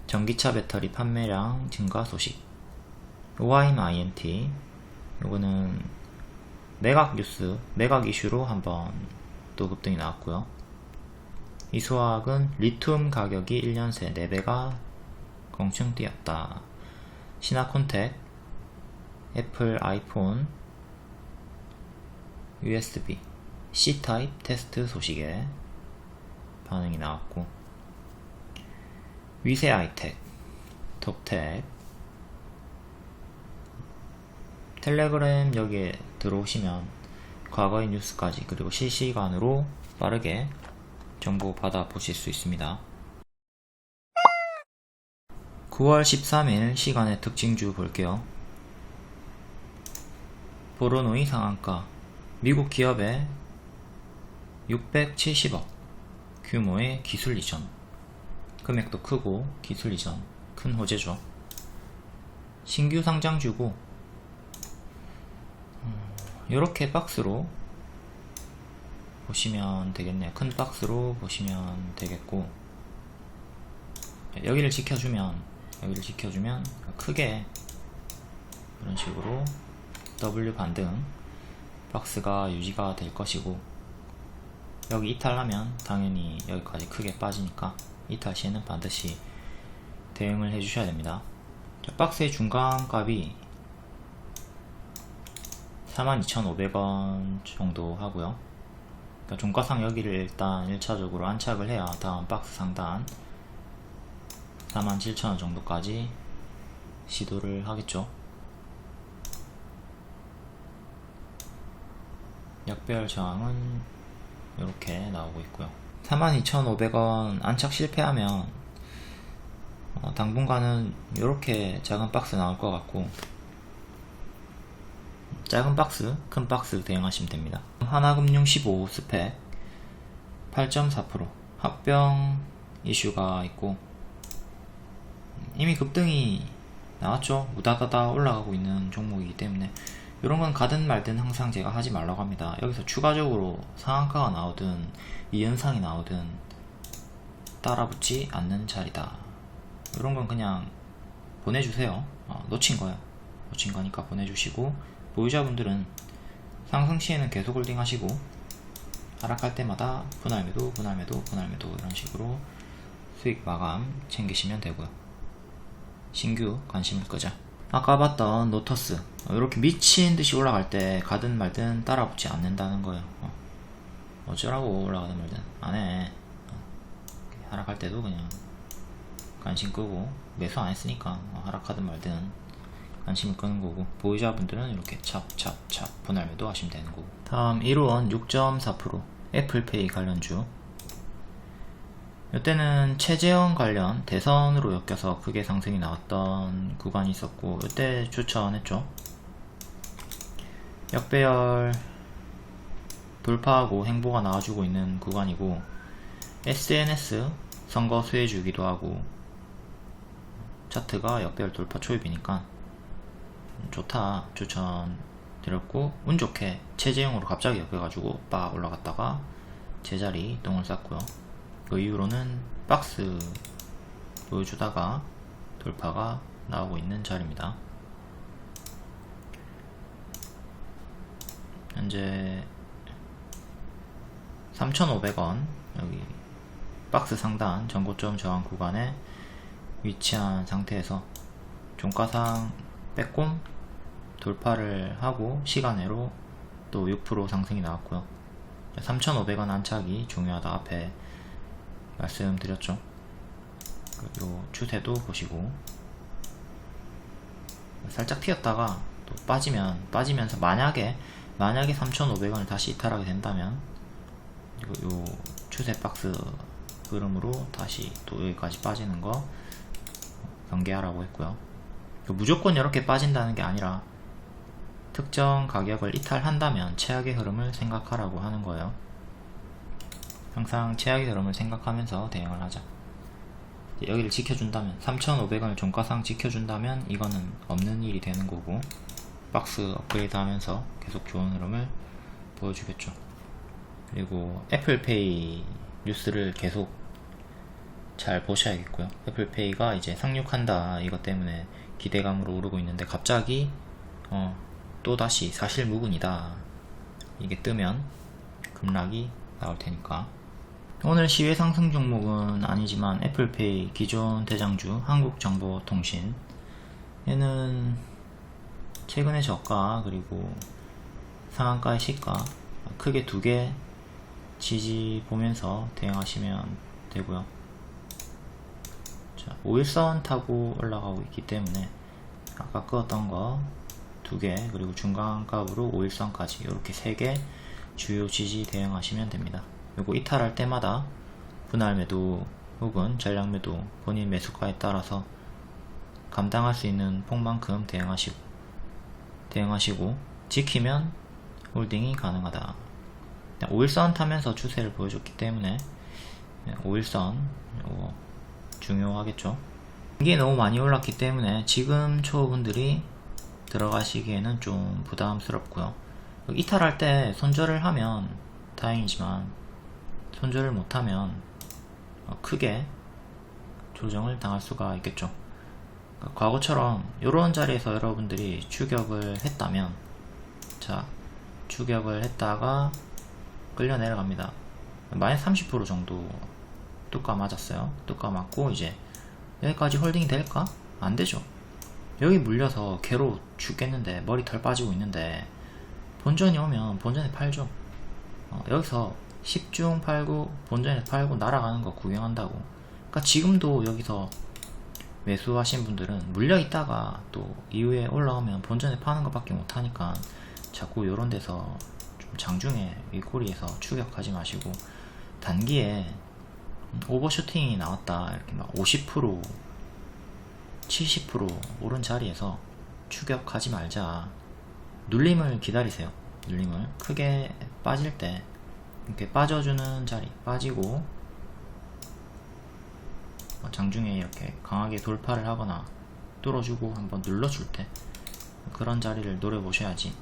전기차 배터리 판매량 증가 소식. OIM INT 요거는 매각 뉴스, 매각 이슈로 한번 또 급등이 나왔고요. 이수화학은 리튬 가격이 1년 새 4배가 공충 뛰었다. 신화콘텍, 애플 아이폰, USB, C타입 테스트 소식에 반응이 나왔고, 위세 아이텍, 톱텍, 텔레그램 여기에 들어오시면 과거의 뉴스까지 그리고 실시간으로 빠르게 정보 받아 보실 수 있습니다. 9월 13일 시간의 특징주 볼게요. 보로노이 상한가, 미국 기업의 670억 규모의 기술 이전, 금액도 크고 기술 이전 큰 호재죠. 신규 상장주고 이렇게 박스로 보시면 되겠네요. 큰 박스로 보시면 되겠고, 여기를 지켜주면 크게 이런 식으로 W 반등 박스가 유지가 될 것이고, 여기 이탈하면 당연히 여기까지 크게 빠지니까 이탈 시에는 반드시 대응을 해주셔야 됩니다. 박스의 중간값이 42,500원 정도 하고요. 그러니까 종가상 여기를 일단 1차적으로 안착을 해야 다음 박스 상단 47,000원 정도까지 시도를 하겠죠. 역배열 저항은 이렇게 나오고 있고요. 42,500원 안착 실패하면 당분간은 이렇게 작은 박스 나올 것 같고, 작은 박스, 큰 박스 대응하시면 됩니다. 하나금융 15 스펙 8.4% 합병 이슈가 있고, 이미 급등이 나왔죠. 우다다다 올라가고 있는 종목이기 때문에 이런 건 가든 말든 항상 제가 하지 말라고 합니다. 여기서 추가적으로 상한가가 나오든 이연상이 나오든 따라붙지 않는 자리다. 이런 건 그냥 보내주세요. 놓친 거예요. 놓친 거니까 보내주시고, 보유자분들은 상승 시에는 계속 홀딩 하시고, 하락할 때마다 분할 매도 이런 식으로 수익 마감 챙기시면 되고요. 신규 관심을 끄자. 아까 봤던 노터스 이렇게 미친듯이 올라갈 때 가든 말든 따라붙지 않는다는 거예요. 어쩌라고 올라가든 말든 안해. 하락할 때도 그냥 관심 끄고, 매수 안 했으니까 하락하든 말든 관심을 끄는 거고, 보유자분들은 이렇게 찹찹찹 분할 매도 하시면 되는 거고. 다음 1원 6.4% 애플페이 관련주. 이때는 최재형 관련 대선으로 엮여서 크게 상승이 나왔던 구간이 있었고, 이때 추천했죠. 역배열 돌파하고 행보가 나와주고 있는 구간이고, SNS 선거 수혜주기도 하고, 차트가 역배열 돌파 초입이니까 좋다 추천 드렸고, 운 좋게 최재형으로 갑자기 엮여가지고 빡 올라갔다가 제자리 똥을 쌌고요. 그 이후로는 박스 보여주다가 돌파가 나오고 있는 자리입니다. 현재 3,500원 여기 박스 상단 전고점 저항 구간에 위치한 상태에서 종가상 빼꼼 돌파를 하고 시간외로 또 6% 상승이 나왔고요. 3,500원 안착이 중요하다 앞에 말씀드렸죠. 요 추세도 보시고, 살짝 튀었다가 또 빠지면서 만약에 3,500원을 다시 이탈하게 된다면 요 추세 박스 흐름으로 다시 또 여기까지 빠지는 거 경계하라고 했고요. 무조건 이렇게 빠진다는 게 아니라 특정 가격을 이탈한다면 최악의 흐름을 생각하라고 하는 거예요. 항상 최악의 흐름을 생각하면서 대응을 하자. 여기를 지켜준다면, 3,500원을 종가상 지켜준다면 이거는 없는 일이 되는 거고, 박스 업그레이드 하면서 계속 좋은 흐름을 보여주겠죠. 그리고 애플페이 뉴스를 계속 잘 보셔야겠고요. 애플페이가 이제 상륙한다 이것 때문에 기대감으로 오르고 있는데, 갑자기 또다시 사실무근이다 이게 뜨면 급락이 나올 테니까. 오늘 시외 상승 종목은 아니지만 애플페이 기존 대장주 한국정보통신, 얘는 최근의 저가 그리고 상한가의 시가 크게 두 개 지지 보면서 대응하시면 되고요. 자, 5일선 타고 올라가고 있기 때문에 아까 끄었던 거 두 개, 그리고 중간값으로 5일선까지 이렇게 세 개 주요 지지 대응하시면 됩니다. 요거 이탈할 때마다 분할 매도 혹은 전량 매도 본인 매수가에 따라서 감당할 수 있는 폭만큼 대응하시고 지키면 홀딩이 가능하다. 5일선 타면서 추세를 보여줬기 때문에 5일선 요거 중요하겠죠. 이게 너무 많이 올랐기 때문에 지금 초보분들이 들어가시기에는 좀 부담스럽고요. 이탈할 때 손절을 하면 다행이지만 손절을 못하면 크게 조정을 당할 수가 있겠죠. 과거처럼 이런 자리에서 여러분들이 추격을 했다면, 자, 추격을 했다가 끌려 내려갑니다. 마이너스 30% 정도 뚜까 맞았어요. 뚜까 맞고 이제 여기까지 홀딩이 될까? 안 되죠. 여기 물려서 괴로 죽겠는데, 머리털 빠지고 있는데 본전이 오면 본전에 팔죠. 여기서 10중 팔고 본전에 팔고 날아가는 거 구경한다고. 그러니까 지금도 여기서 매수하신 분들은 물려 있다가 또 이후에 올라오면 본전에 파는 것밖에 못하니까 자꾸 요런 데서 좀 장중에 윗꼬리에서 추격하지 마시고, 단기에 오버슈팅이 나왔다 이렇게 막 50% 70% 오른 자리에서 추격하지 말자. 눌림을 기다리세요. 눌림을 크게 빠질 때 이렇게 빠져주는 자리, 빠지고 장중에 이렇게 강하게 돌파를 하거나 뚫어주고 한번 눌러줄 때 그런 자리를 노려보셔야지,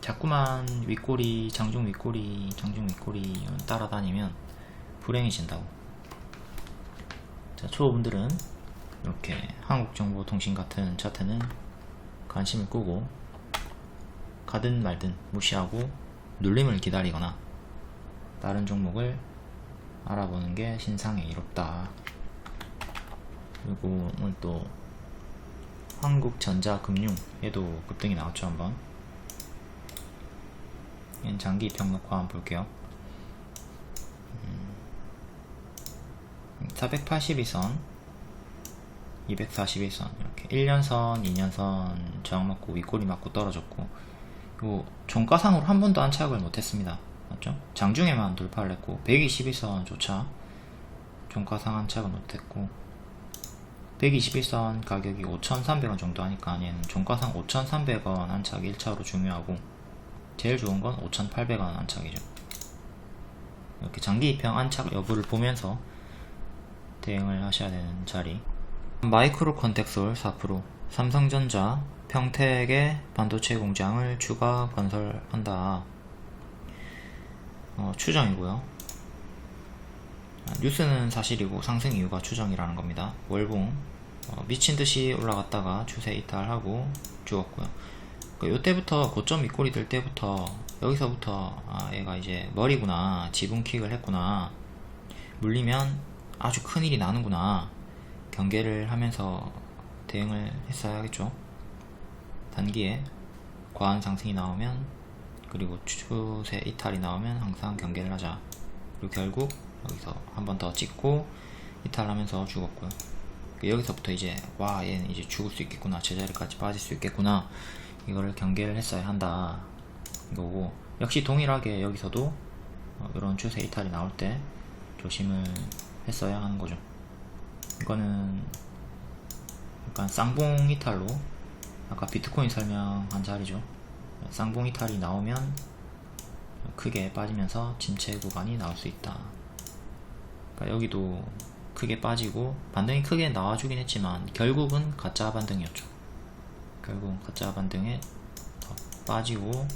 자꾸만 윗꼬리 장중 윗꼬리 따라다니면 불행해진다고. 자, 초보분들은 이렇게 한국정보통신 같은 차트는 관심을 끄고 가든 말든 무시하고 눌림을 기다리거나 다른 종목을 알아보는 게 신상에 이롭다. 그리고 오늘 또 한국전자금융 얘도 급등이 나왔죠. 한번 장기 평력화 한번 볼게요. 482선, 241선 이렇게 1년선, 2년선 저항 맞고 윗꼬리 맞고 떨어졌고, 요 종가상으로 한 번도 안착을 못했습니다. 맞죠? 장중에만 돌파를 했고 121선조차 종가상 안착을 못했고, 121선 가격이 5,300원 정도 하니까 얘는 종가상 5,300원 안착 1차로 중요하고, 제일 좋은 건 5,800원 안착이죠. 이렇게 장기 입형 안착 여부를 보면서 대응을 하셔야 되는 자리. 마이크로 컨텍솔 4%, 삼성전자 평택에 반도체 공장을 추가 건설한다. 추정이고요. 뉴스는 사실이고 상승 이유가 추정이라는 겁니다. 월봉 미친듯이 올라갔다가 추세 이탈하고 죽었고요. 요때부터 고점 윗꼬리 들 때부터 여기서부터 얘가 이제 머리구나, 지분킥을 했구나, 물리면 아주 큰일이 나는구나, 경계를 하면서 대응을 했어야겠죠. 단기에 과한 상승이 나오면, 그리고 추세 이탈이 나오면 항상 경계를 하자. 그리고 결국 여기서 한 번 더 찍고 이탈하면서 죽었고요. 여기서부터 이제 와, 얘는 이제 죽을 수 있겠구나, 제자리까지 빠질 수 있겠구나, 이거를 경계를 했어야 한다 이거고, 역시 동일하게 여기서도 이런 추세 이탈이 나올 때 조심을 했어야 하는 거죠. 이거는 약간 쌍봉 이탈로, 아까 비트코인 설명한 자리죠. 쌍봉 이탈이 나오면 크게 빠지면서 침체 구간이 나올 수 있다. 그러니까 여기도 크게 빠지고 반등이 크게 나와주긴 했지만 결국은 가짜 반등이었죠. 결국은 가짜 반등에 더 빠지고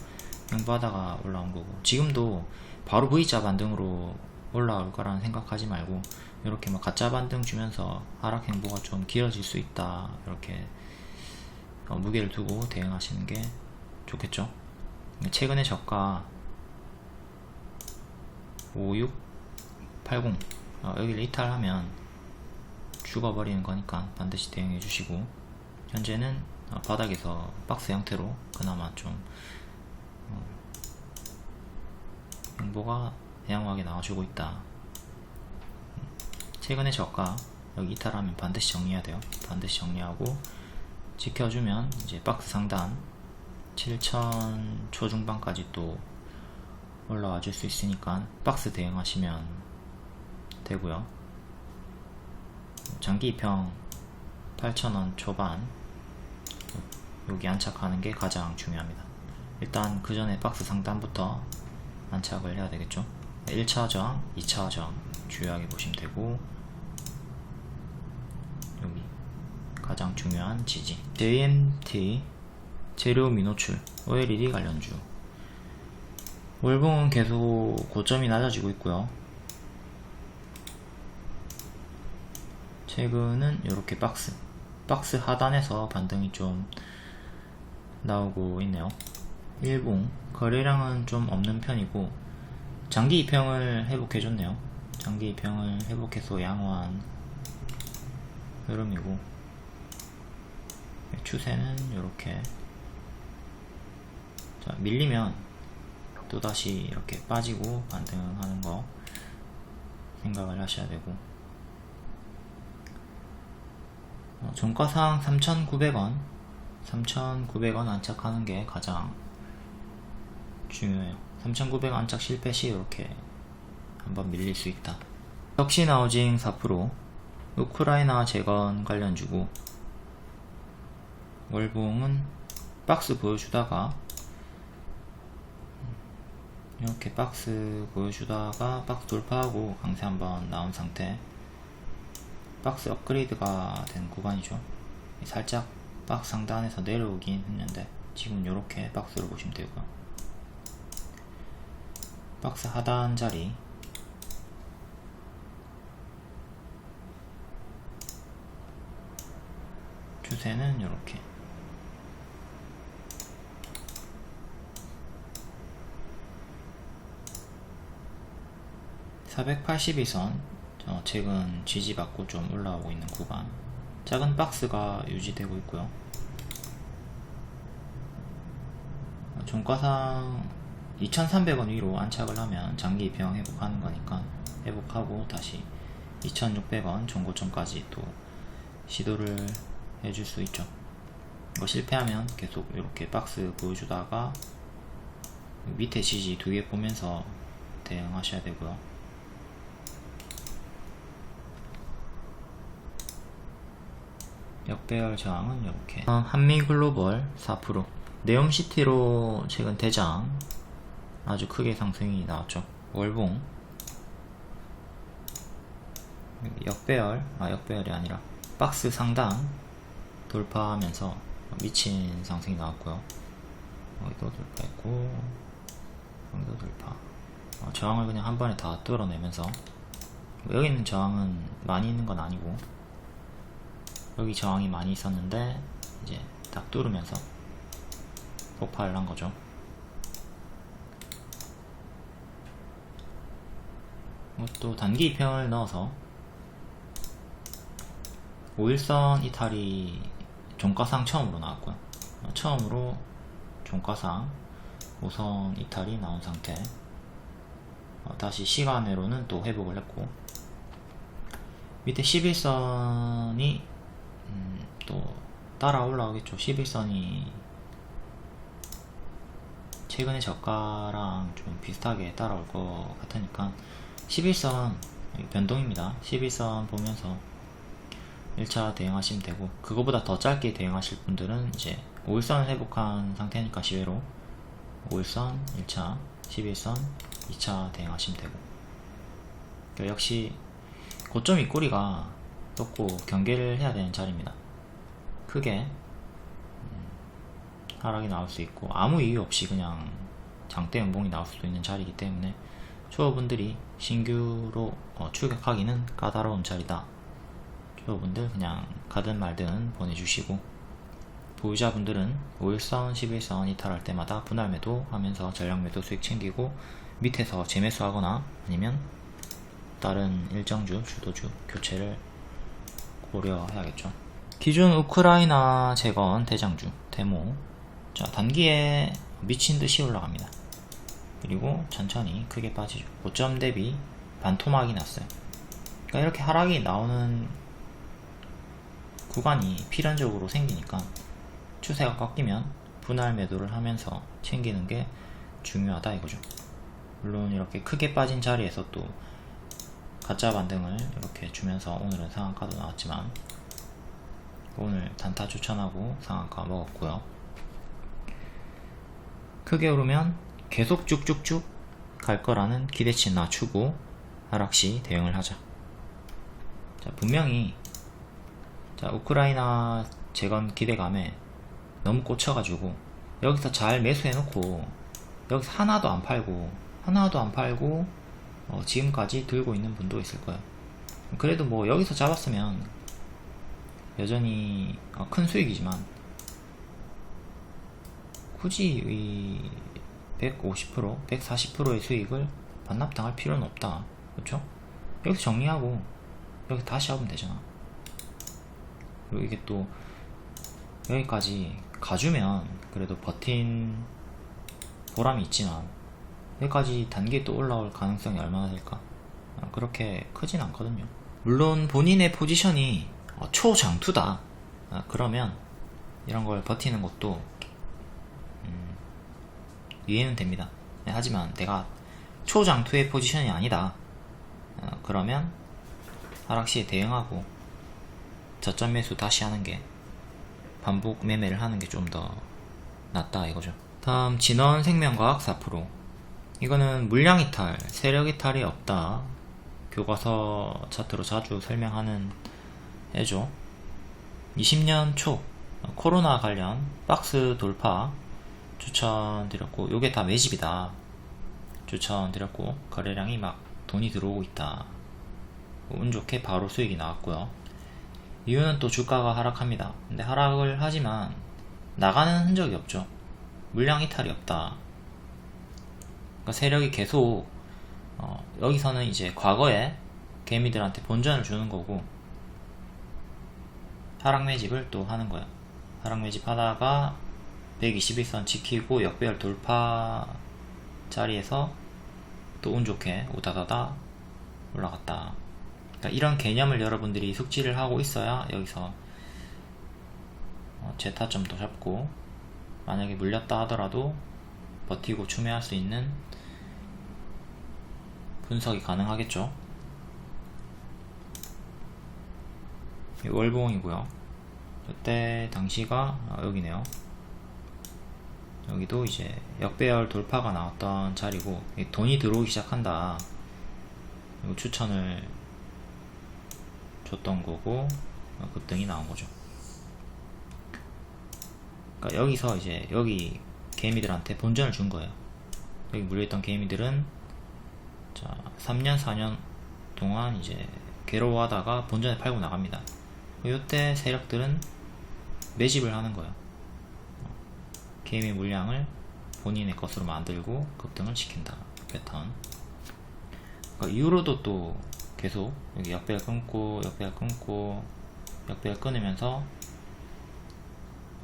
횡보하다가 올라온 거고, 지금도 바로 V자 반등으로 올라올 거라는 생각하지 말고 이렇게 막 가짜 반등 주면서 하락 행보가 좀 길어질 수 있다, 이렇게 무게를 두고 대응하시는 게 좋겠죠. 최근에 저가 5680 여기를 이탈하면 죽어버리는 거니까 반드시 대응해 주시고, 현재는 바닥에서 박스 형태로 그나마 좀 행보가 양호하게 나와주고 있다. 최근에 저가 여기 이탈하면 반드시 정리해야 돼요. 반드시 정리하고 지켜주면 이제 박스 상단 7000 초중반까지 또 올라와 줄 수 있으니까 박스 대응하시면 되고요. 장기 입형 8000원 초반 여기 안착하는 게 가장 중요합니다. 일단 그 전에 박스 상단부터 안착을 해야 되겠죠. 1차 저항, 2차 저항 주요하게 보시면 되고, 여기 가장 중요한 지지 JMT 재료 미노출 OLED 관련주, 월봉은 계속 고점이 낮아지고 있고요. 최근은 이렇게 박스 하단에서 반등이 좀 나오고 있네요. 일봉 거래량은 좀 없는 편이고 장기 입형을 회복해줬네요. 장기 입형을 회복해서 양호한 흐름이고, 추세는 이렇게 밀리면 또다시 이렇게 빠지고 반등하는 거 생각을 하셔야 되고, 종가상 3,900원 안착하는 게 가장 중요해요. 3,900원 안착 실패 시 이렇게 한번 밀릴 수 있다. 혁신하우징 4%, 우크라이나 재건 관련주고, 월봉은 박스 보여주다가 이렇게 박스 보여주다가 박스 돌파하고 강세 한번 나온 상태, 박스 업그레이드가 된 구간이죠. 살짝 박스 상단에서 내려오긴 했는데 지금 이렇게 박스로 보시면 되고요. 박스 하단 자리 추세는 이렇게 482선 최근 지지받고 좀 올라오고 있는 구간, 작은 박스가 유지되고 있고요. 종가상 2,300원 위로 안착을 하면 장기 입형 회복하는 거니까 회복하고 다시 2,600원 전고점까지 또 시도를 해줄 수 있죠. 뭐 실패하면 계속 이렇게 박스 보여주다가 밑에 지지 두 개 보면서 대응하셔야 되고요. 역배열 저항은 이렇게 한미글로벌 4%, 네옴시티로 최근 대장 아주 크게 상승이 나왔죠. 월봉 역배열이 아니라 박스 상단 돌파하면서 미친 상승이 나왔고요. 여기도 돌파했고 여기도 돌파. 저항을 그냥 한 번에 다 뚫어내면서, 여기 있는 저항은 많이 있는 건 아니고 여기 저항이 많이 있었는데 이제 딱 뚫으면서 폭발을 한 거죠. 또 단기 입형을 넣어서 5일선 이탈이 종가상 처음으로 나왔고요. 처음으로 종가상 5선 이탈이 나온 상태. 다시 시간으로는 또 회복을 했고, 밑에 11선이 또 따라 올라오겠죠. 11선이 최근에 저가랑 좀 비슷하게 따라올 것 같으니까 11선 변동입니다. 11선 보면서 1차 대응하시면 되고, 그거보다 더 짧게 대응하실 분들은 이제 5일선을 회복한 상태니까 시외로 5일선 1차, 11선 2차 대응하시면 되고, 그러니까 역시 고점 윗꼬리가 떴고 경계를 해야 되는 자리입니다. 크게 하락이 나올 수 있고 아무 이유 없이 그냥 장대 연봉이 나올 수도 있는 자리이기 때문에 초보분들이 신규로 출격하기는 까다로운 자리다. 초보분들 그냥 가든 말든 보내주시고, 보유자분들은 5일선, 11선 이탈할 때마다 분할 매도 하면서 전량 매도 수익 챙기고 밑에서 재매수 하거나 아니면 다른 일정주, 주도주 교체를 고려해야겠죠. 기존 우크라이나 재건 대장주 데모, 자 단기에 미친듯이 올라갑니다. 그리고 천천히 크게 빠지죠. 고점 대비 반토막이 났어요. 그러니까 이렇게 하락이 나오는 구간이 필연적으로 생기니까 추세가 꺾이면 분할 매도를 하면서 챙기는 게 중요하다 이거죠. 물론 이렇게 크게 빠진 자리에서 또 가짜 반등을 이렇게 주면서 오늘은 상한가도 나왔지만, 오늘 단타 추천하고 상한가 먹었고요. 크게 오르면 계속 쭉쭉쭉 갈 거라는 기대치 낮추고 하락시 대응을 하자. 자, 분명히 우크라이나 재건 기대감에 너무 꽂혀가지고 여기서 잘 매수해놓고 여기서 하나도 안 팔고 지금까지 들고 있는 분도 있을 거예요. 그래도 뭐 여기서 잡았으면 여전히 큰 수익이지만 굳이 이 150%, 140%의 수익을 반납당할 필요는 없다. 그렇죠? 여기서 정리하고 여기 다시 잡으면 되잖아. 그리고 이게 또 여기까지 가주면 그래도 버틴 보람이 있지만 여기까지 단기에 또 올라올 가능성이 얼마나 될까? 그렇게 크진 않거든요. 물론 본인의 포지션이 초장투다, 그러면 이런 걸 버티는 것도 이해는 됩니다. 하지만 내가 초장투의 포지션이 아니다, 그러면 하락시에 대응하고 저점 매수 다시 하는 게, 반복 매매를 하는 게 좀 더 낫다 이거죠. 다음 진원생명과학 4%. 이거는 물량 이탈, 세력 이탈이 없다. 교과서 차트로 자주 설명하는 애죠. 20년 초 코로나 관련 박스 돌파 추천드렸고, 요게 다 매집이다 추천드렸고, 거래량이 막 돈이 들어오고 있다. 운 좋게 바로 수익이 나왔고요. 이유는 또 주가가 하락합니다. 근데 하락을 하지만 나가는 흔적이 없죠. 물량 이탈이 없다. 그러니까 세력이 계속 여기서는 이제 과거에 개미들한테 본전을 주는 거고, 하락 매집을 또 하는 거야. 하락 매집 하다가 121선 지키고 역배열 돌파 자리에서 또 운 좋게 우다다다 올라갔다. 그러니까 이런 개념을 여러분들이 숙지를 하고 있어야 여기서 제타점도 잡고 만약에 물렸다 하더라도 버티고 추매할 수 있는 분석이 가능하겠죠. 월봉이고요. 이때 당시가 여기네요. 여기도 이제 역배열 돌파가 나왔던 자리고 돈이 들어오기 시작한다. 그리고 추천을 줬던 거고 급등이 나온 거죠. 그러니까 여기서 이제 여기 개미들한테 본전을 준 거예요. 여기 물려있던 개미들은 자 3년 4년 동안 이제 괴로워하다가 본전에 팔고 나갑니다. 이때 세력들은 매집을 하는 거예요. 개미 물량을 본인의 것으로 만들고 급등을 시킨다. 패턴. 그러니까 이후로도 또 계속 여기 역배열 끊고 역배열 끊고 역배열 끊으면서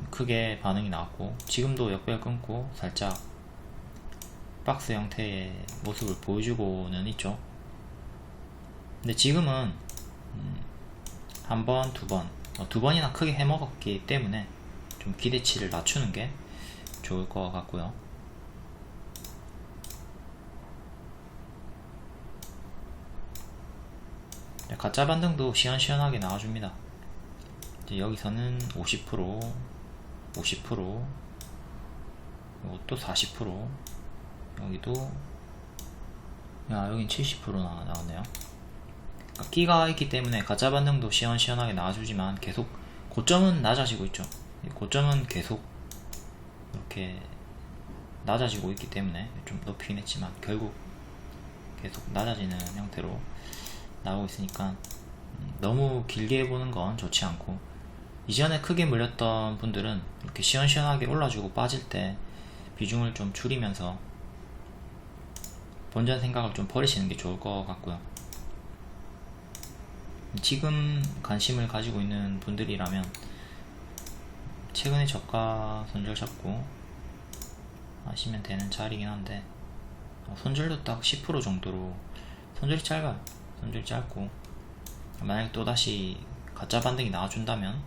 크게 반응이 나왔고, 지금도 역배열 끊고 살짝 박스 형태의 모습을 보여주고는 있죠. 근데 지금은 한 번, 두 번이나 크게 해먹었기 때문에 좀 기대치를 낮추는 게 좋을 것 같고요. 가짜 반등도 시원시원하게 나와줍니다. 이제 여기서는 50%, 50%, 이것도 40%, 여기도 여긴 70%나 나오네요. 그러니까 끼가 있기 때문에 가짜 반등도 시원시원하게 나와주지만 계속 고점은 낮아지고 있죠. 고점은 계속 이렇게 낮아지고 있기 때문에 좀 높이긴 했지만 결국 계속 낮아지는 형태로 나오고 있으니까 너무 길게 보는 건 좋지 않고, 이전에 크게 물렸던 분들은 이렇게 시원시원하게 올라주고 빠질 때 비중을 좀 줄이면서 본전 생각을 좀 버리시는 게 좋을 것 같고요. 지금 관심을 가지고 있는 분들이라면 최근에 저가 손절 잡고 하시면 되는 자리긴 한데, 손절도 딱 10% 정도로 손절이 짧아요. 손절이 짧고, 만약에 또다시 가짜 반등이 나와준다면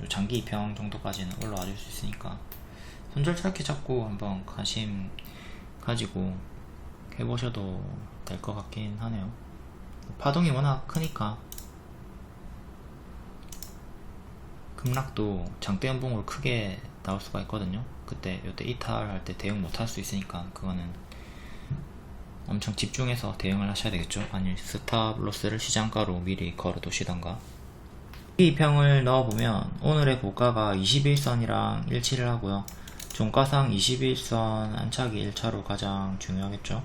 장기 입형 정도까지는 올라와 줄 수 있으니까 손절 짧게 잡고 한번 관심 가지고 해보셔도 될 것 같긴 하네요. 파동이 워낙 크니까 급락도 장대 연봉으로 크게 나올 수가 있거든요. 이때 이탈할 때 대응 못할 수 있으니까 그거는 엄청 집중해서 대응을 하셔야 되겠죠. 아니면 스탑로스를 시장가로 미리 걸어 두시던가. 이평을 넣어보면 오늘의 고가가 21선이랑 일치를 하고요. 종가상 21선 안착이 1차로 가장 중요하겠죠.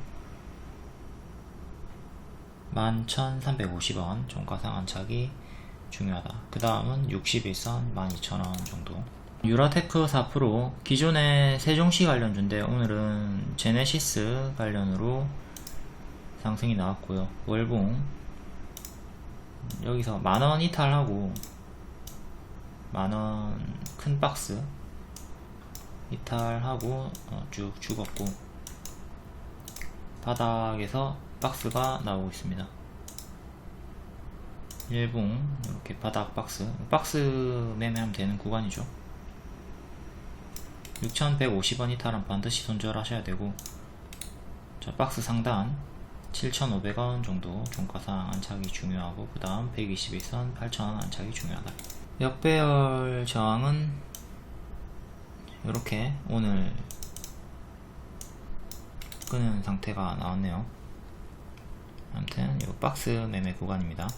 11,350원 종가상 안착이 중요하다. 그 다음은 61선 12,000원 정도. 유라테크 4%, 기존의 세종시 관련주인데 오늘은 제네시스 관련으로 상승이 나왔고요. 월봉 여기서 만원 이탈하고 만원 큰 박스 이탈하고 쭉 죽었고, 바닥에서 박스가 나오고 있습니다. 일봉 이렇게 바닥 박스 매매하면 되는 구간이죠. 6,150원 이탈은 반드시 손절하셔야 되고, 자, 박스 상단 7,500원 정도 종가상 안착이 중요하고, 그 다음 121선 8,000원 안착이 중요하다. 역배열 저항은 이렇게 오늘 끄는 상태가 나왔네요. 아무튼 이 박스 매매 구간입니다.